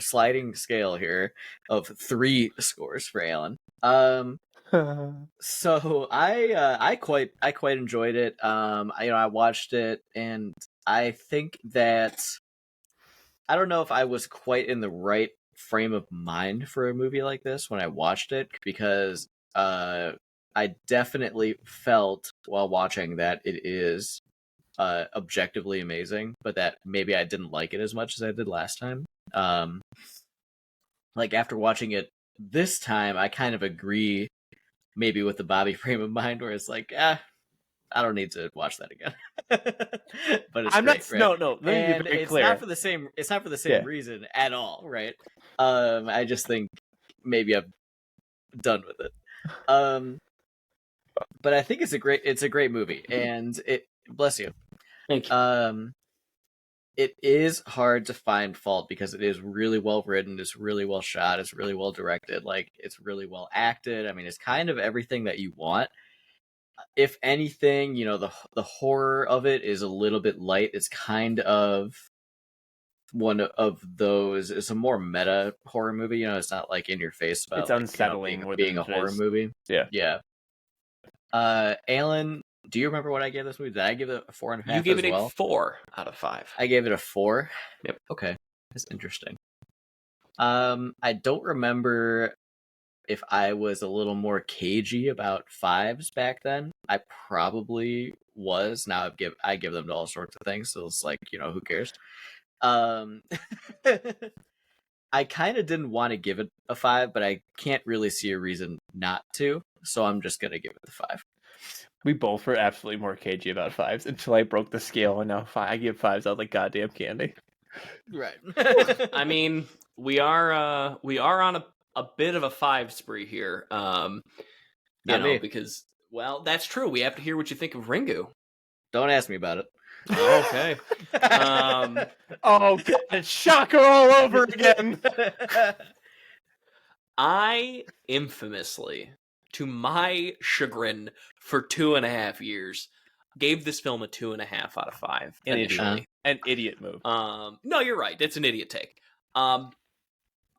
sliding scale here of 3 scores for Alan. So I quite enjoyed it. I watched it, and I think that I don't know if I was quite in the right frame of mind for a movie like this when I watched it, because I definitely felt while watching that it is objectively amazing, but that maybe I didn't like it as much as I did last time. After watching it this time, I kind of agree maybe with the Bobby frame of mind where it's I don't need to watch that again. But it's great, right? No. Let me be very clear. It's not for the same reason at all, right? I just think maybe I'm done with it. But I think it's a great movie, and it bless you. Thank you. It is hard to find fault because it is really well written, it's really well shot, it's really well directed, it's really well acted. I mean, it's kind of everything that you want. If anything, the horror of it is a little bit light. It's kind of one of those. It's a more meta horror movie. It's not in your face about it's unsettling being a horror movie. Yeah. Alan, do you remember what I gave this movie? Did I give it a 4.5? You gave it a 4 out of 5. I gave it a 4. Yep. Okay, that's interesting. I don't remember if I was a little more cagey about 5s back then. I probably was. Now I give them to all sorts of things, so it's who cares? I kind of didn't want to give it a 5, but I can't really see a reason not to, so I'm just gonna give it the 5. We both were absolutely more cagey about 5s until I broke the scale, and now I give 5s out like goddamn candy. Right. I mean, we are on a bit of a 5 spree here. Because that's true. We have to hear what you think of Ringu. Don't ask me about it. Okay. Oh, God, shocker all over again. I infamously, to my chagrin, for 2.5 years, gave this film a 2.5 out of 5 initially. An idiot move. No, you're right. It's an idiot take.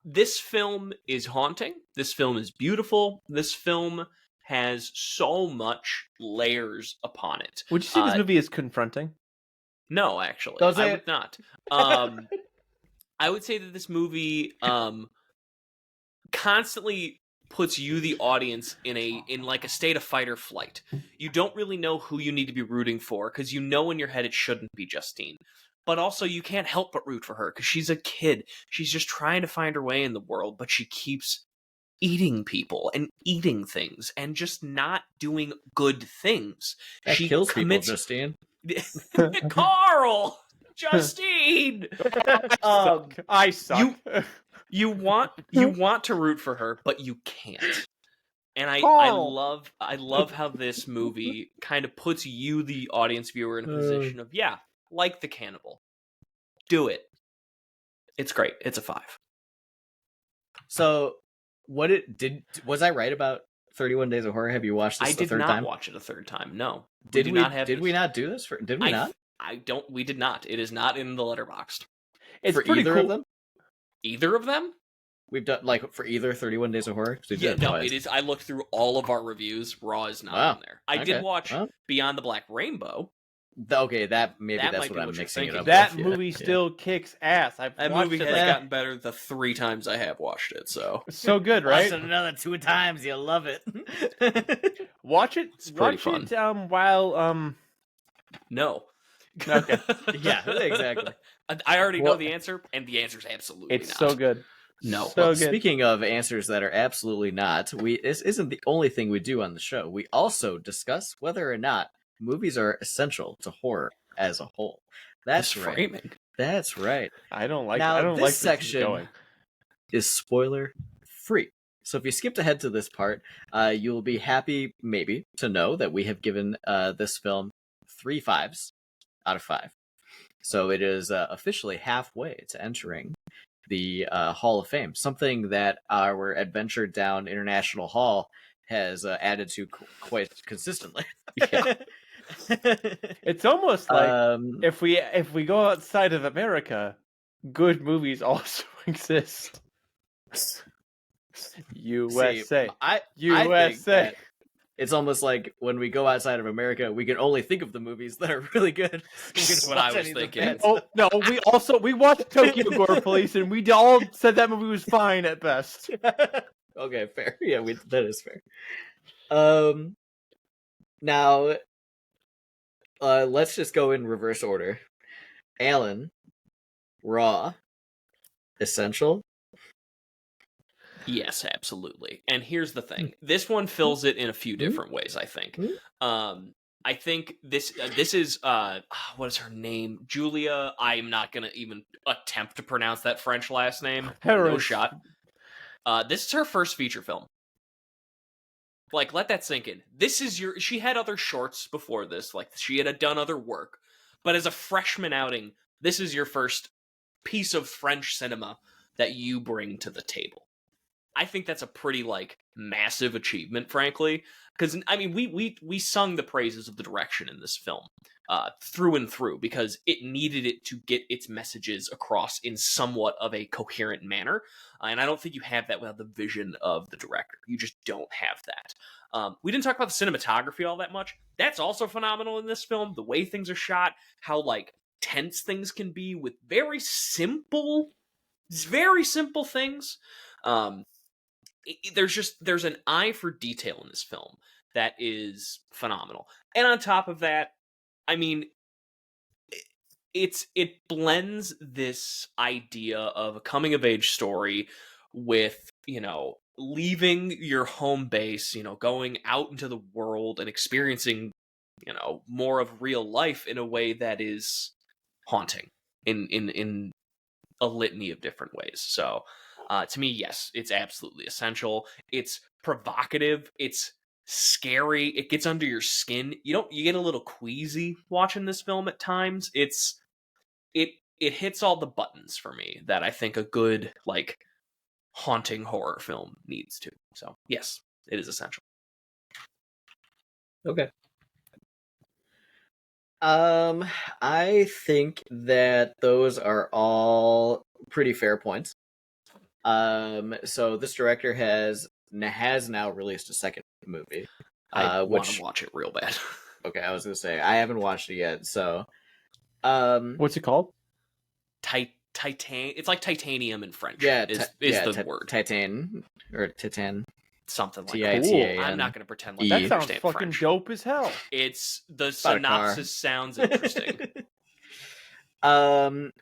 This film is haunting. This film is beautiful. This film has so much layers upon it. Would you say this movie is confronting? No, actually. I would not. I would say that this movie constantly puts you, the audience, in like a state of fight or flight. You don't really know who you need to be rooting for, because you know in your head it shouldn't be Justine. But also you can't help but root for her, because she's a kid. She's just trying to find her way in the world, but she keeps eating people and eating things and just not doing good things. She kills people, Justine. Carl! Justine! I suck. You want to root for her, but you can't. And I love how this movie kind of puts you, the audience viewer, in a position of, yeah, like the cannibal. Do it. It's great. It's a 5. So, was I right about 31 Days of Horror? Have you watched this the third time? I did not watch it a third time. No. Did we not do this? Did we not? We did not. It is not in the Letterboxd. It's for pretty either cool. of them? Either of them? We've done, like, for either 31 Days of Horror? Yeah, no, it is. I looked through all of our reviews. Raw is not in there. I did watch Beyond the Black Rainbow. Okay, that's what I'm mixing it up That with. movie still kicks ass. That movie has gotten better the 3 times I have watched it, so. So good, right? Watch it another 2 times, you'll love it. Watch it. It's pretty fun. While No. Okay. Yeah, exactly. I already know the answer, and the answer's absolutely not. It's so good. No. So good. Speaking of answers that are absolutely not, this isn't the only thing we do on the show. We also discuss whether or not movies are essential to horror as a whole. That's right. Framing. That's right. I don't like. Now, I don't this like section going. is spoiler free. So if you skipped ahead to this part, you'll be happy maybe to know that we have given this film 3 5s out of 5. So it is officially halfway to entering the Hall of Fame, something that our adventure down International Hall has added to quite consistently. Yeah. It's almost like if we go outside of America, good movies also exist. USA. I USA. It's almost like when we go outside of America, we can only think of the movies that are really good. That's what I was thinking. Oh no, we watched Tokyo Gore Police, and we all said that movie was fine at best. Okay, fair. Yeah, that is fair. Now, let's just go in reverse order. Alan, Raw, essential. Yes, absolutely. And here's the thing. This one fills it in a few different ways, I think. I think this is what is her name? Julia. I'm not going to even attempt to pronounce that French last name. No shot. This is her first feature film. Like, let that sink in. She had other shorts before this. Like, she had done other work. But as a freshman outing, this is your first piece of French cinema that you bring to the table. I think that's a pretty, like, massive achievement, frankly. Because, I mean, we sung the praises of the direction in this film through and through, because it needed it to get its messages across in somewhat of a coherent manner. And I don't think you have that without the vision of the director. You just don't have that. We didn't talk about the cinematography all that much. That's also phenomenal in this film. The way things are shot, how, like, tense things can be with very simple things. There's an eye for detail in this film that is phenomenal. And on top of that, I mean, it blends this idea of a coming of age story with, leaving your home base, going out into the world and experiencing, more of real life in a way that is haunting in a litany of different ways. So, to me, yes, it's absolutely essential. It's provocative. It's scary. It gets under your skin. You get a little queasy watching this film at times. It hits all the buttons for me that I think a good, like, haunting horror film needs to. So, yes, it is essential. Okay. I think that those are all pretty fair points. So this director has now released a second movie. I want to watch it real bad. Okay, I was gonna say I haven't watched it yet. So, what's it called? It's like titanium in French. Yeah, is the word. Titan or Titan. Something like TITAN. that. I'm not going to pretend like That I sounds understand fucking French. dope as hell. It's the About a car. synopsis sounds interesting. And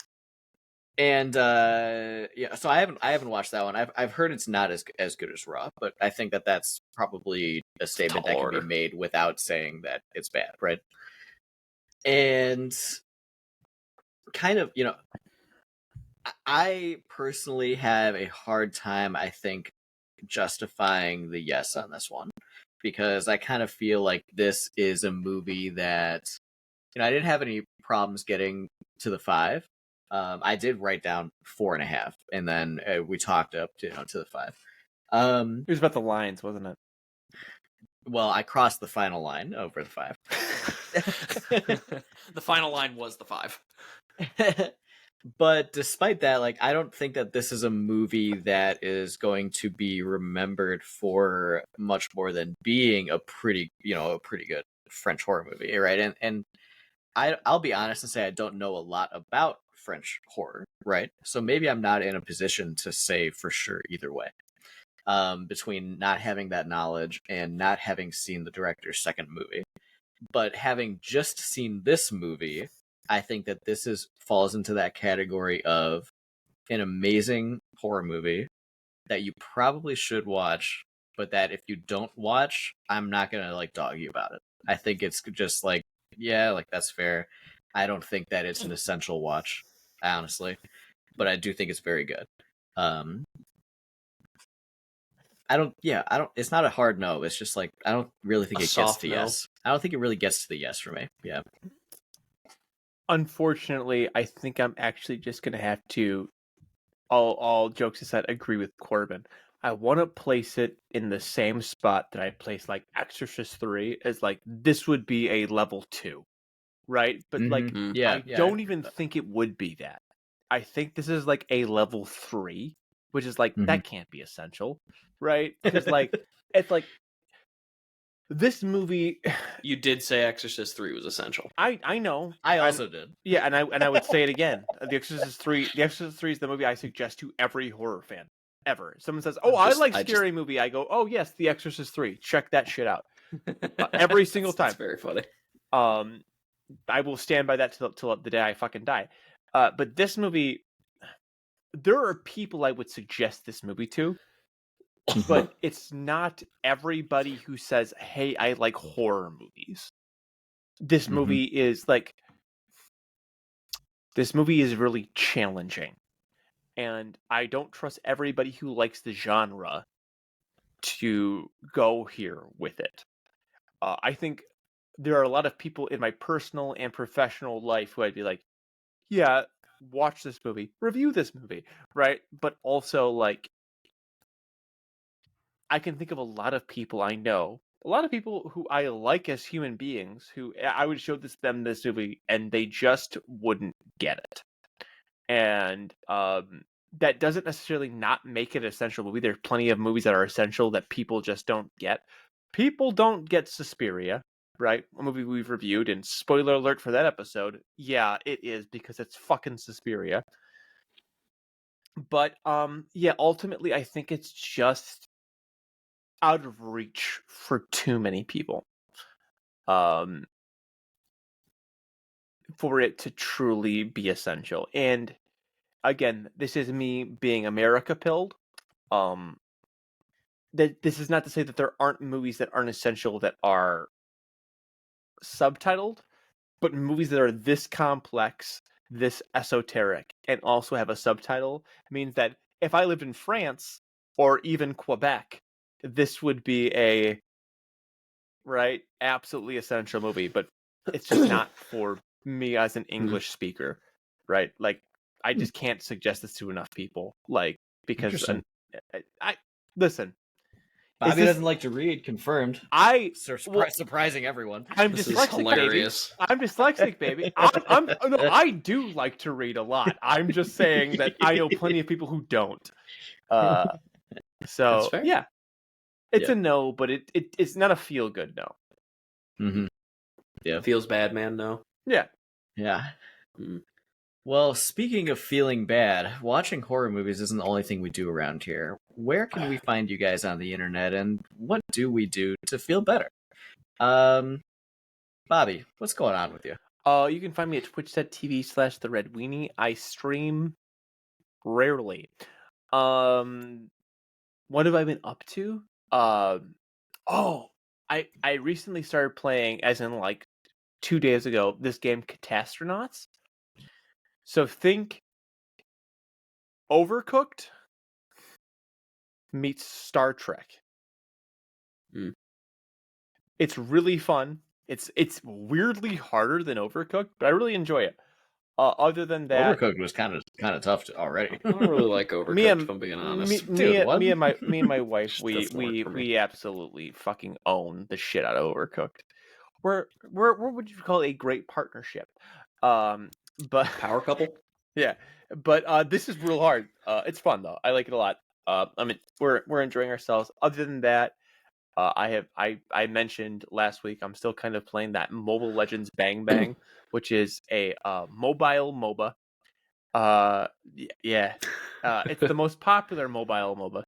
yeah, so I haven't watched that one. I've heard it's not as good as Raw, but I think that's probably a statement that can be made without saying that it's bad, right? And kind of, I personally have a hard time, I think, justifying the yes on this one, because I kind of feel like this is a movie that, I didn't have any problems getting to the 5. I did write down 4.5, and then we talked up to the 5. It was about the lines, wasn't it? Well, I crossed the final line over the 5. The final line was the 5. But despite that, like, I don't think that this is a movie that is going to be remembered for much more than being a pretty good French horror movie, right? And I'll be honest and say I don't know a lot about French horror, right? So maybe I'm not in a position to say for sure either way. Between not having that knowledge and not having seen the director's second movie. But having just seen this movie, I think that this falls into that category of an amazing horror movie that you probably should watch, but that if you don't watch, I'm not gonna like dog you about it. I think it's just like, yeah, like that's fair. I don't think that it's an essential watch, honestly, but I do think it's very good. It's not a hard no. It's just like, I don't really think it gets to yes. I don't think it really gets to the yes for me. Yeah. Unfortunately, I think I'm actually just going to have to, all jokes aside, agree with Corbin. I want to place it in the same spot that I placed like Exorcist 3 as like, this would be a level 2, right? But like, I don't even think it would be that. I think this is like a level 3, which is like, that can't be essential, right? Because like, it's like, this movie. You did say Exorcist 3 was essential. I know. I also did. Yeah, and I would say it again. The Exorcist 3 is the movie I suggest to every horror fan ever. Someone says, "Oh, I like scary movie." I go, "Oh, yes, The Exorcist 3. Check that shit out." Every single time. That's very funny. I will stand by that till the day I fucking die. But this movie, there are people I would suggest this movie to. But it's not everybody who says, "Hey, I like horror movies." This movie is like, this movie is really challenging, and I don't trust everybody who likes the genre to go here with it. I think there are a lot of people in my personal and professional life who I'd be like, "Yeah, watch this movie, review this movie," right? But also like, I can think of a lot of people I know, a lot of people who I like as human beings, who I would show them this movie and they just wouldn't get it. And that doesn't necessarily not make it an essential movie. There's plenty of movies that are essential that people just don't get. People don't get Suspiria, right? A movie we've reviewed, and spoiler alert for that episode, yeah, it is, because it's fucking Suspiria. But yeah, ultimately I think it's just out of reach for too many people for it to truly be essential. And again, this is me being America pilled. That this is not to say that there aren't movies that aren't essential that are subtitled, but movies that are this complex, this esoteric, and also have a subtitle means that if I lived in France or even Quebec, this would be a absolutely essential movie, but it's just not for me as an English speaker, right? Like, I just can't suggest this to enough people, like, because I listen. Bobby doesn't like to read. Confirmed. Surprising everyone. I'm dyslexic, baby. I'm dyslexic, baby. I do like to read a lot. I'm just saying that I know plenty of people who don't. So yeah, it's a no, but it's not a feel good no. Yeah, feels bad, man. No. Yeah. Yeah. Well, speaking of feeling bad, watching horror movies isn't the only thing we do around here. Where can we find you guys on the internet, and what do we do to feel better? Um, Bobby, what's going on with you? You can find me at twitch.tv/theredweenie. I stream rarely. What have I been up to? I recently started playing, as in like 2 days ago, this game Catastronauts. So think Overcooked meets Star Trek. Mm. It's really fun. It's weirdly harder than Overcooked, but I really enjoy it. Other than that, Overcooked was kind of tough already. I don't really like Overcooked, if I'm being honest. me and my wife, Just we doesn't work for me. we absolutely fucking own the shit out of Overcooked. We're what would you call a great partnership? But Power couple? yeah, but this is real hard. It's fun though. I like it a lot. I mean, we're enjoying ourselves. Other than that, I mentioned last week I'm still kind of playing that Mobile Legends Bang Bang, which is a mobile MOBA. Yeah. It's the most popular mobile MOBA.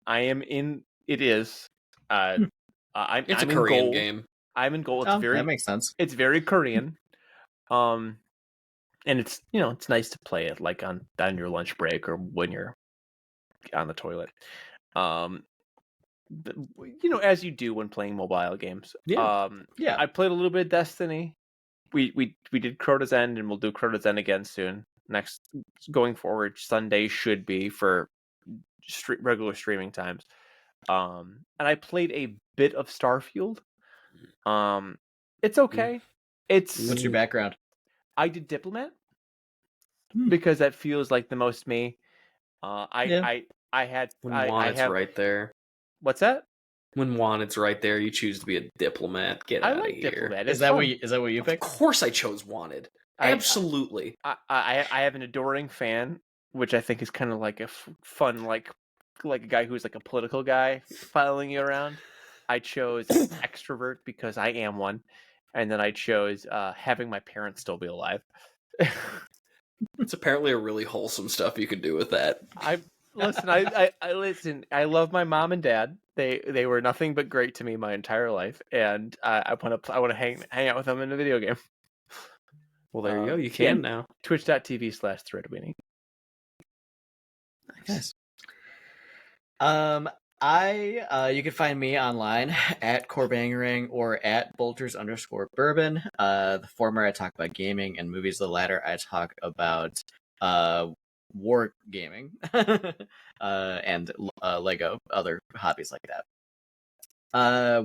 I am in. It is. I'm It's I'm a in Korean gold. game. I'm in gold. Oh, that makes sense. It's very Korean. And it's it's nice to play it like on your lunch break or when you're on the toilet. As you do when playing mobile games. Yeah. I played a little bit of Destiny. We did Crota's End, and we'll do Crota's End again soon. Next, going forward, Sunday should be for regular streaming times. And I played a bit of Starfield. It's okay. What's your background? I did Diplomat because that feels like the most me. I had When I have right there. What's that? When Wanted's right there, you choose to be a diplomat. Get out of here. Diplomat. Is that what you picked? Of course, I chose Wanted. Absolutely. I have an adoring fan, which I think is kind of like a fun, like a guy who's like a political guy following you around. I chose extrovert because I am one, and then I chose having my parents still be alive. It's apparently a really wholesome stuff you could do with that. I listen. I love my mom and dad. They were nothing but great to me my entire life, and I want to hang out with them in a video game. Well, there you go. You can now. Twitch.tv/threadweenie. Nice. You can find me online at Corbangerang or at Bolters_Bourbon. The former I talk about gaming and movies. The latter I talk about war gaming and Lego, other hobbies like that.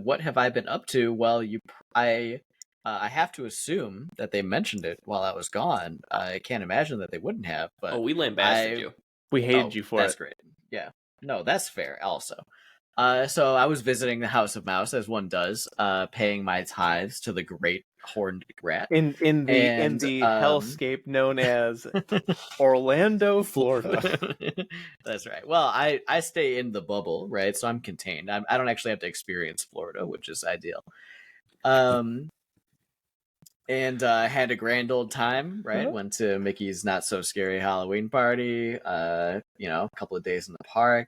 What have I been up to? Well, I have to assume that they mentioned it while I was gone. I can't imagine that they wouldn't have. But we lambasted you. We hated you for that's great. Yeah. No, that's fair also. So I was visiting the House of Mouse, as one does, paying my tithes to the great horned rat. In the hellscape known as Orlando, Florida. That's right. Well, I stay in the bubble, right? So I'm contained. I don't actually have to experience Florida, which is ideal. And I had a grand old time, right? Went to Mickey's Not So Scary Halloween party, a couple of days in the park.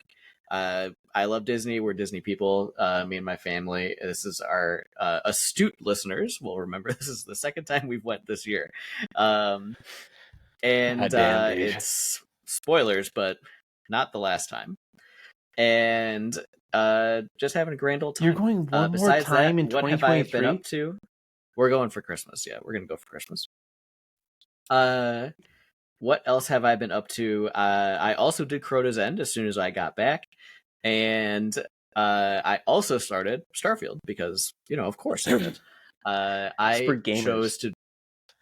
I love Disney. We're Disney people, me and my family. This is our astute listeners will remember this is the second time we've went this year. And it's spoilers, but not the last time. And just having a grand old time. You're going one more time in 2023? What have I been up to? We're going for Christmas. Yeah, we're going to go for Christmas. What else have I been up to? I also did Crota's End as soon as I got back. And I also started Starfield because, of course I did. I chose to...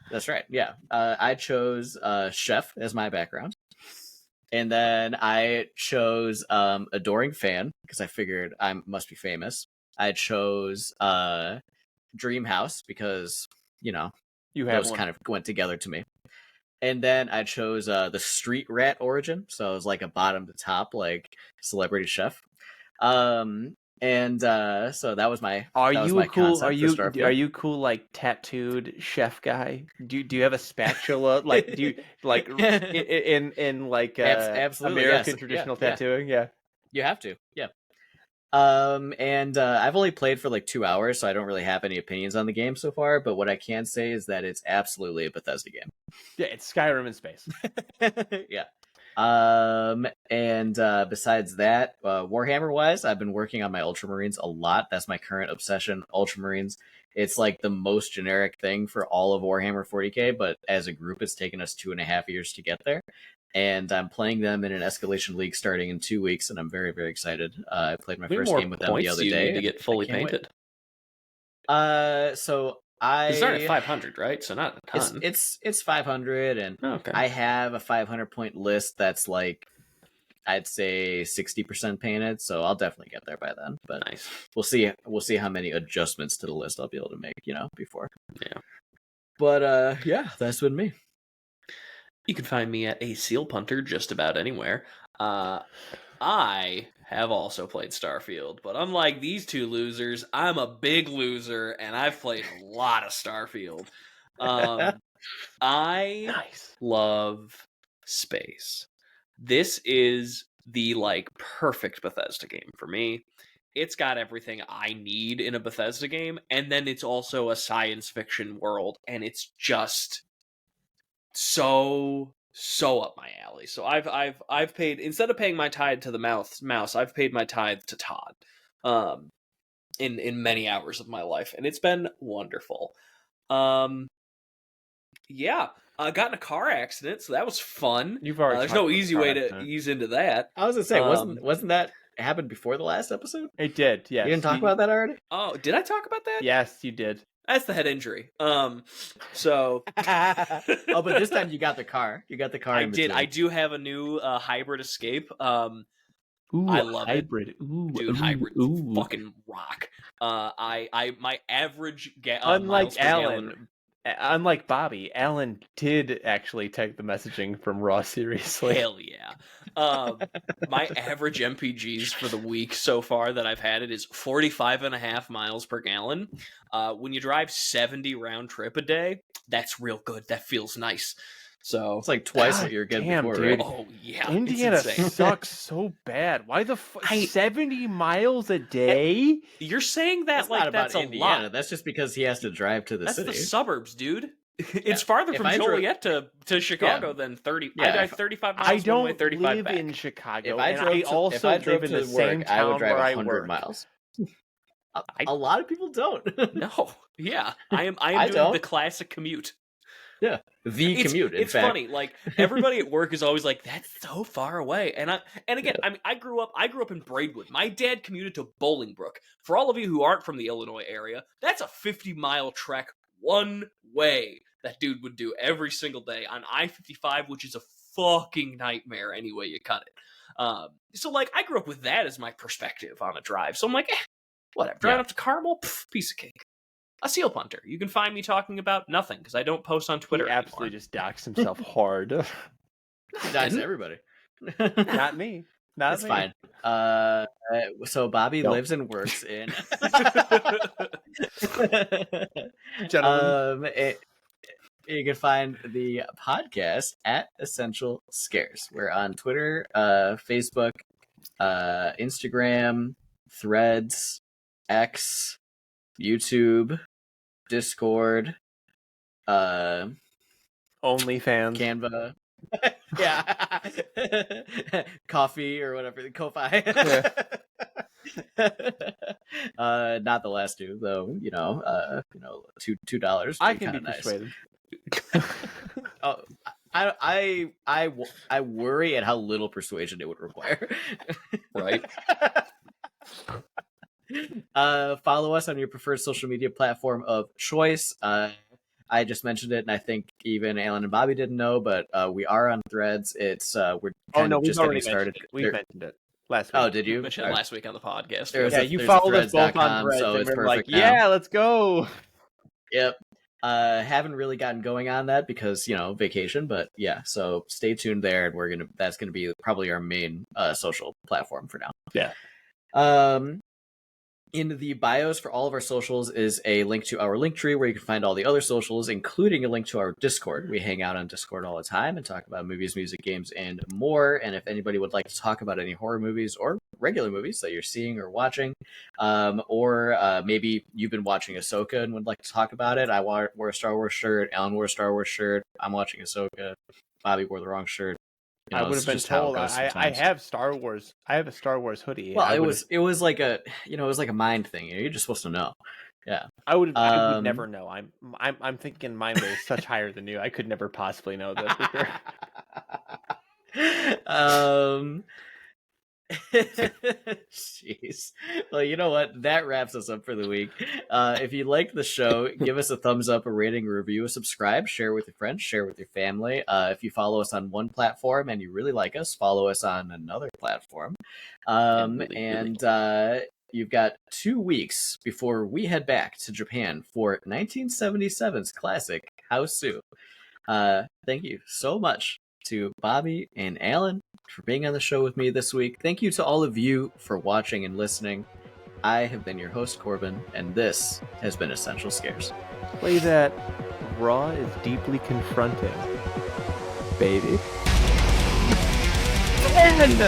That's right, yeah. I chose Chef as my background. And then I chose Adoring Fan because I figured I must be famous. I chose... Dream House because those kind of went together to me, and then I chose the Street Rat origin, so it was like a bottom to top like celebrity chef, and And so that was my Are that was you my a cool? concept for Starfield. Are you cool like tattooed chef guy? Do you have a spatula? Like do you like in like Absolutely, American yes. traditional Yeah. tattooing? Yeah. You have to, yeah. And I've only played for like 2 hours, so I don't really have any opinions on the game so far. But what I can say is that it's absolutely a Bethesda game. Yeah, it's Skyrim in space. Yeah. And besides that, Warhammer wise, I've been working on my Ultramarines a lot. That's my current obsession, Ultramarines. It's like the most generic thing for all of Warhammer 40k, but as a group, it's taken us 2.5 years to get there. And I'm playing them in an escalation league starting in 2 weeks, and I'm very, very excited. I played my first game with them the other do you day. need to get fully painted? So I start at 500, right? So not a ton. It's 500, and okay. I have a 500 point list that's like I'd say 60% painted, so I'll definitely get there by then. But nice. We'll see how many adjustments to the list I'll be able to make, before. Yeah. But yeah, that's been me. You can find me at a seal punter just about anywhere. I have also played Starfield, but unlike these two losers, I'm a big loser, and I've played a lot of Starfield. I love space. This is the perfect Bethesda game for me. It's got everything I need in a Bethesda game, and then it's also a science fiction world, and it's just so up my alley. So I've paid, instead of paying my tithe to the mouse, I've paid my tithe to Todd. In many hours of my life, and it's been wonderful. Yeah, I got in a car accident, so that was fun. You've already there's no easy way to ease into that. I was gonna say, wasn't that happened before the last episode? It did. Yes. You didn't talk about that already? Oh, did I talk about that? Yes, you did. That's the head injury. So. Oh, but this time you got the car. You got the car. I did. I do have a new hybrid Escape. Ooh, I love hybrid. it. Ooh, dude, hybrid fucking rock. My average unlike Alan, unlike Bobby, Alan did actually take the messaging from Raw seriously. Hell yeah. My average MPGs for the week so far that I've had it is 45.5 miles per gallon. When you drive 70 round trip a day, that's real good. That feels nice. So it's like twice what you're getting before, dude. right? Oh yeah, Indiana sucks so bad. Why the 70 miles a day? You're saying that that's a Indiana. lot. That's just because he has to drive to the city. That's the suburbs, dude. It's farther from Joliet to Chicago than 30. Yeah, I drive 35 miles. I don't one way, 35 live back. in Chicago. If I live in the same town I would drive 100 miles. A lot of people don't. No. Yeah, I am doing the classic commute. Yeah, commute. It's funny. Everybody at work is always like, "That's so far away." And again, I mean, I grew up in Braidwood. My dad commuted to Bolingbrook. For all of you who aren't from the Illinois area, that's a 50-mile trek one way that dude would do every single day on I-55, which is a fucking nightmare any way you cut it. So I grew up with that as my perspective on a drive. So I'm like, whatever. Driving up to Carmel, piece of cake. A seal punter. You can find me talking about nothing because I don't post on Twitter. He absolutely just doxed himself hard. That's everybody. Not me. Not it's me. Fine. So Bobby lives and works in. Gentlemen. You can find the podcast at Essential Scares. We're on Twitter, Facebook, Instagram, Threads, X, YouTube, Discord, OnlyFans, Canva, yeah, coffee or whatever, Ko-fi. Not the last two though. $2. I can be nice. persuaded. Oh, I worry at how little persuasion it would require. Right. Follow us on your preferred social media platform of choice. I just mentioned it, and I think even Alan and Bobby didn't know, but we are on Threads. It's we're just getting started. We mentioned it last week. Oh, did you? We mentioned it last week on the podcast. You followed us both on Threads, so and it's we're like, now. yeah, let's go. Yep. Haven't really gotten going on that because vacation, but yeah. So stay tuned there, and that's gonna be probably our main social platform for now. Yeah. In the bios for all of our socials is a link to our Linktree where you can find all the other socials, including a link to our Discord. We hang out on Discord all the time and talk about movies, music, games, and more. And if anybody would like to talk about any horror movies or regular movies that you're seeing or watching, or maybe you've been watching Ahsoka and would like to talk about it, I wore a Star Wars shirt, Alan wore a Star Wars shirt, I'm watching Ahsoka, Bobby wore the wrong shirt. I would have been told. I have Star Wars. I have a Star Wars hoodie. Well, it was like a mind thing. You're just supposed to know. Yeah, I would never know. I'm thinking mine was such higher than you. I could never possibly know that for sure. Jeez. Well, you know what? That wraps us up for the week. If you liked the show, give us a thumbs up, a rating, a review, a subscribe, share with your friends, share with your family. If you follow us on one platform and you really like us, follow us on another platform. You've got 2 weeks before we head back to Japan for 1977's classic Hausu. Thank you so much to Bobby and Alan for being on the show with me this week. Thank you to all of you for watching and listening. I have been your host, Corbin, and this has been Essential Scares. Play that Raw is deeply confronting, baby. And